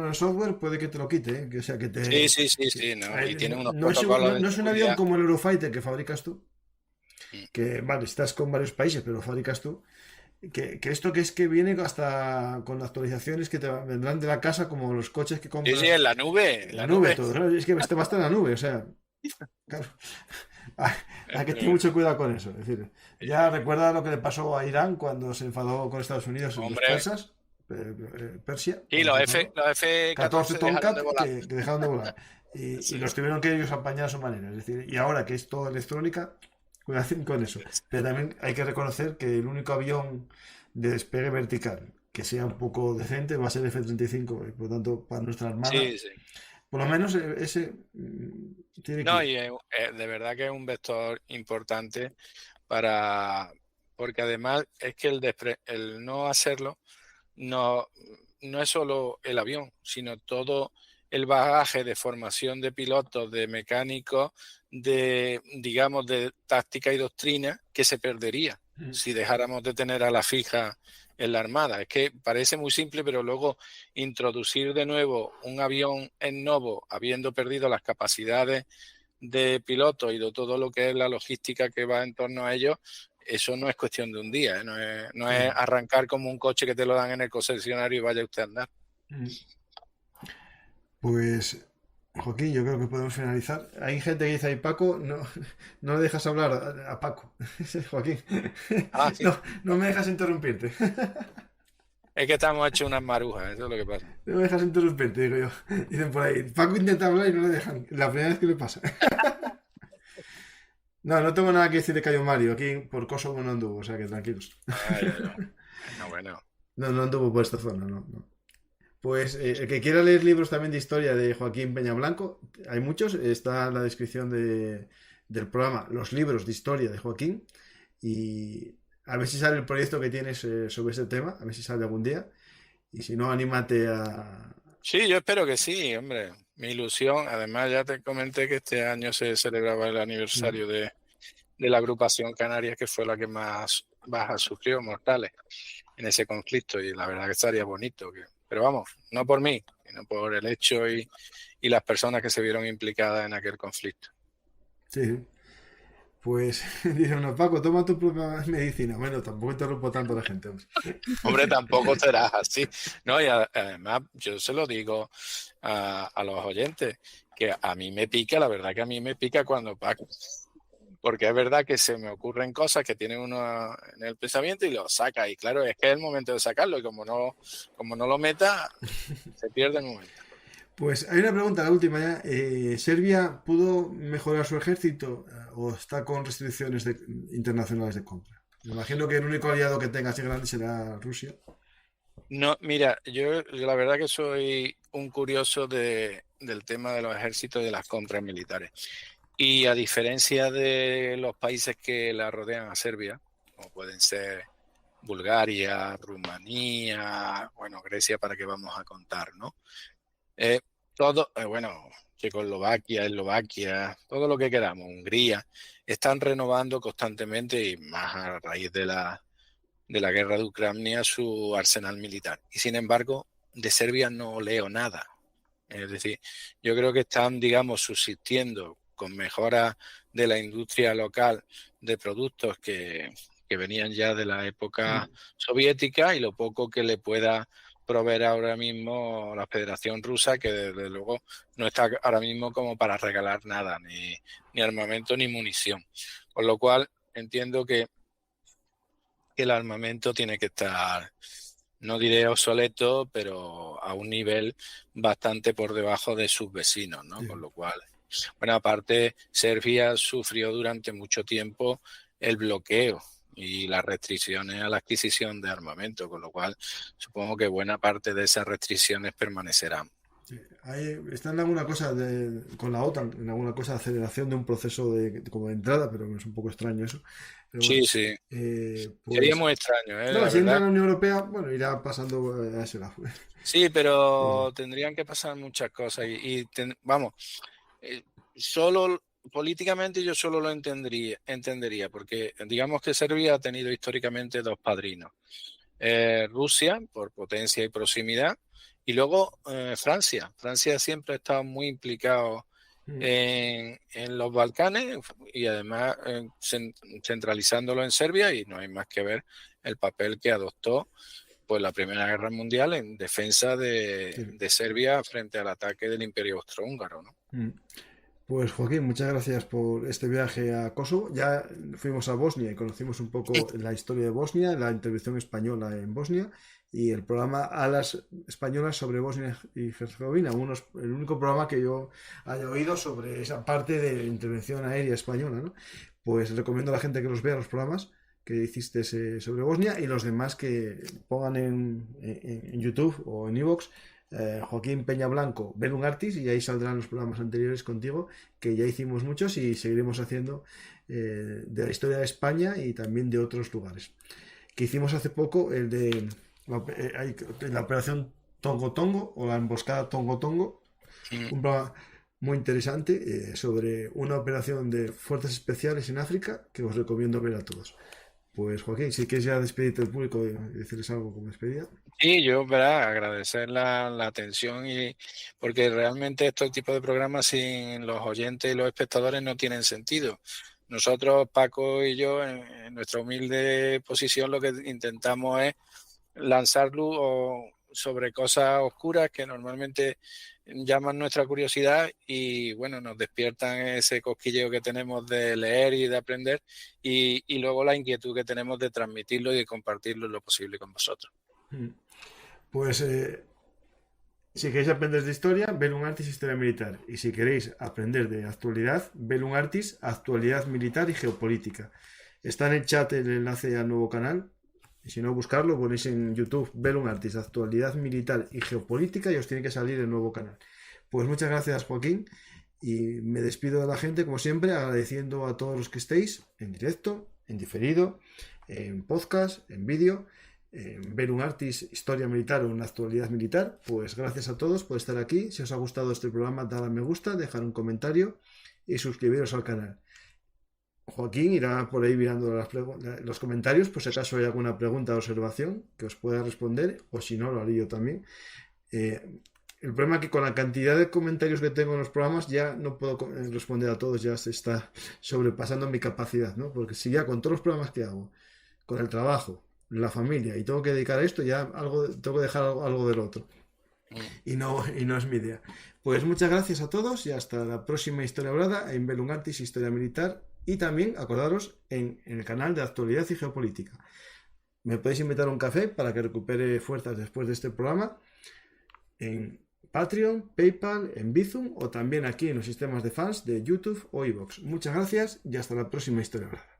en el software puede que te lo quite, ¿eh? O sea que te... Sí, no, y tiene unos no protocolos de no es un avión seguridad. como el Eurofighter que fabricas tú, que vale, estás con varios países, pero lo fabricas tú. Que esto que es que viene hasta con actualizaciones que te vendrán de la casa como los coches que Sí, compras en la nube, en la nube todo, ¿no? Es que este va a estar en la nube, o sea, claro. Hay que tener mucho cuidado con eso. Es decir, ya recuerda lo que le pasó a Irán cuando se enfadó con Estados Unidos en los Hombre, persas, Persia, y cuando los se enfadó. los 14 F-14 dejaron de Tomcat volar. que dejaron de volar. Y Sí. los tuvieron que ellos apañar a su manera. Es decir, y ahora que es todo electrónica, cuidado con eso. Pero también hay que reconocer que el único avión de despegue vertical que sea un poco decente va a ser el F-35. Y por lo tanto, para nuestra armada, Sí. por lo menos ese tiene que No, ir. y de verdad que es un vector importante porque además es que el no hacerlo no, no es solo el avión, sino todo el bagaje de formación de pilotos, de mecánicos, digamos, de táctica y doctrina que se perdería si dejáramos de tener a la fija en la Armada. Es que parece muy simple, pero luego introducir de nuevo un avión en novo, habiendo perdido las capacidades de pilotos y de todo lo que es la logística que va en torno a ellos, eso no es cuestión de un día, ¿eh? No es arrancar como un coche que te lo dan en el concesionario y vaya usted a andar. Pues, Joaquín, yo creo que podemos finalizar. Hay gente que dice ahí, Paco, no, no le dejas hablar a Paco. Joaquín, Sí. no me dejas interrumpirte. Es que estamos hechos unas marujas, eso es lo que pasa. No me dejas interrumpirte, digo yo. Dicen por ahí, Paco intenta hablar y no le dejan. La primera vez que le pasa. No, no tengo nada que decir de Cayo Mario. Aquí por Kosovo no anduvo, o sea que tranquilos. Bueno. No anduvo por esta zona, no. Pues el que quiera leer libros también de historia de Joaquín Peñablanco, hay muchos, está en la descripción del programa, los libros de historia de Joaquín, y a ver si sale el proyecto que tienes sobre este tema, a ver si sale algún día, y si no, anímate a... Sí, yo espero que sí, hombre. Mi ilusión, además ya te comenté que este año se celebraba el aniversario de la agrupación Canarias, que fue la que más bajas sufrió, mortales, en ese conflicto, y la verdad que estaría bonito. Pero vamos, no por mí, sino por el hecho y las personas que se vieron implicadas en aquel conflicto. Sí, pues dice uno, Paco, toma tu propia medicina. Bueno, tampoco interrumpo tanto a la gente. Hombre, tampoco serás así. No, y además yo se lo digo a los oyentes, que a mí me pica, la verdad que a mí me pica cuando Paco, porque es verdad que se me ocurren cosas que tiene uno en el pensamiento y lo saca, y claro, es que es el momento de sacarlo, y como no lo meta, se pierde el momento. Pues hay una pregunta, la última ya. ¿Serbia pudo mejorar su ejército o está con restricciones internacionales de compra? Me imagino que el único aliado que tenga así grande será Rusia. No, mira, yo la verdad que soy un curioso del tema de los ejércitos y de las compras militares. Y a diferencia de los países que la rodean a Serbia, como pueden ser Bulgaria, Rumanía, bueno, Grecia, para qué vamos a contar, ¿no? Checoslovaquia, Eslovaquia, todo lo que queramos, Hungría, están renovando constantemente y más a raíz de la guerra de Ucrania su arsenal militar. Y sin embargo, de Serbia no leo nada. Es decir, yo creo que están, digamos, subsistiendo con mejoras de la industria local de productos que venían ya de la época soviética, y lo poco que le pueda proveer ahora mismo la Federación Rusa, que desde luego no está ahora mismo como para regalar nada, ni armamento ni munición. Con lo cual entiendo que el armamento tiene que estar, no diré obsoleto, pero a un nivel bastante por debajo de sus vecinos, ¿no? Sí. Con lo cual, bueno, aparte, Serbia sufrió durante mucho tiempo el bloqueo y las restricciones a la adquisición de armamento, con lo cual supongo que buena parte de esas restricciones permanecerán. Sí. Está en alguna cosa con la OTAN, en alguna cosa de aceleración de un proceso como de entrada, pero es un poco extraño eso. Pero bueno, sí. Pues, sería muy extraño, ¿eh? No, si entra en la Unión Europea, bueno, irá pasando a ese lado. Sí, pero tendrían que pasar muchas cosas vamos, solo políticamente yo solo lo entendería, porque digamos que Serbia ha tenido históricamente dos padrinos. Rusia, por potencia y proximidad, y luego Francia. Francia siempre ha estado muy implicado en los Balcanes y además centralizándolo en Serbia, y no hay más que ver el papel que adoptó pues la Primera Guerra Mundial en defensa de Serbia frente al ataque del Imperio Austrohúngaro, ¿no? Pues Joaquín, muchas gracias por este viaje a Kosovo. Ya fuimos a Bosnia y conocimos un poco la historia de Bosnia, la intervención española en Bosnia y el programa Alas Españolas sobre Bosnia y Herzegovina, el único programa que yo haya oído sobre esa parte de intervención aérea española, ¿no? Pues recomiendo a la gente que los vea los programas que hiciste sobre Bosnia, y los demás que pongan en YouTube o en iVoox Joaquín Peña Blanco, Bellum Artis, y ahí saldrán los programas anteriores contigo, que ya hicimos muchos y seguiremos haciendo de la historia de España y también de otros lugares. Que hicimos hace poco el de la operación Tongo Tongo o la emboscada Tongo Tongo, un programa muy interesante sobre una operación de fuerzas especiales en África que os recomiendo ver a todos. Pues Joaquín, si quieres ya despedirte del público y decirles algo como despedida. Sí, yo, ¿verdad? Agradecer la atención, porque realmente este tipo de programas sin los oyentes y los espectadores no tienen sentido. Nosotros, Paco y yo, en nuestra humilde posición, lo que intentamos es lanzar luz sobre cosas oscuras que normalmente llaman nuestra curiosidad y, bueno, nos despiertan ese cosquilleo que tenemos de leer y de aprender, y luego la inquietud que tenemos de transmitirlo y de compartirlo lo posible con vosotros. Pues si queréis aprender de historia, Bellum Artis Historia Militar, y si queréis aprender de actualidad, Bellum Artis Actualidad Militar y Geopolítica. Está en el chat el enlace al nuevo canal, y si no, buscarlo, ponéis en YouTube Bellum Artis Actualidad Militar y Geopolítica y os tiene que salir el nuevo canal. Pues muchas gracias, Joaquín, y me despido de la gente como siempre, agradeciendo a todos los que estéis en directo, en diferido, en podcast, en vídeo, Bellum Artis Historia Militar o una Actualidad Militar. Pues gracias a todos por estar aquí. Si os ha gustado este programa, dad a me gusta, dejar un comentario y suscribiros al canal. Joaquín irá por ahí mirando los comentarios, por si acaso hay alguna pregunta o observación que os pueda responder, o si no, lo haré yo también. El problema es que con la cantidad de comentarios que tengo en los programas ya no puedo responder a todos, ya se está sobrepasando mi capacidad, ¿no? Porque si ya con todos los programas que hago, con el trabajo, la familia, y tengo que dedicar a esto, ya tengo que dejar algo del otro. Y no es mi idea. Pues muchas gracias a todos y hasta la próxima Historia Hablada en Bellum Artis Historia Militar, y también acordaros en el canal de Actualidad y Geopolítica. Me podéis invitar a un café para que recupere fuerzas después de este programa en Patreon, PayPal, en Bizum o también aquí en los sistemas de fans de YouTube o iVoox. Muchas gracias y hasta la próxima Historia Hablada.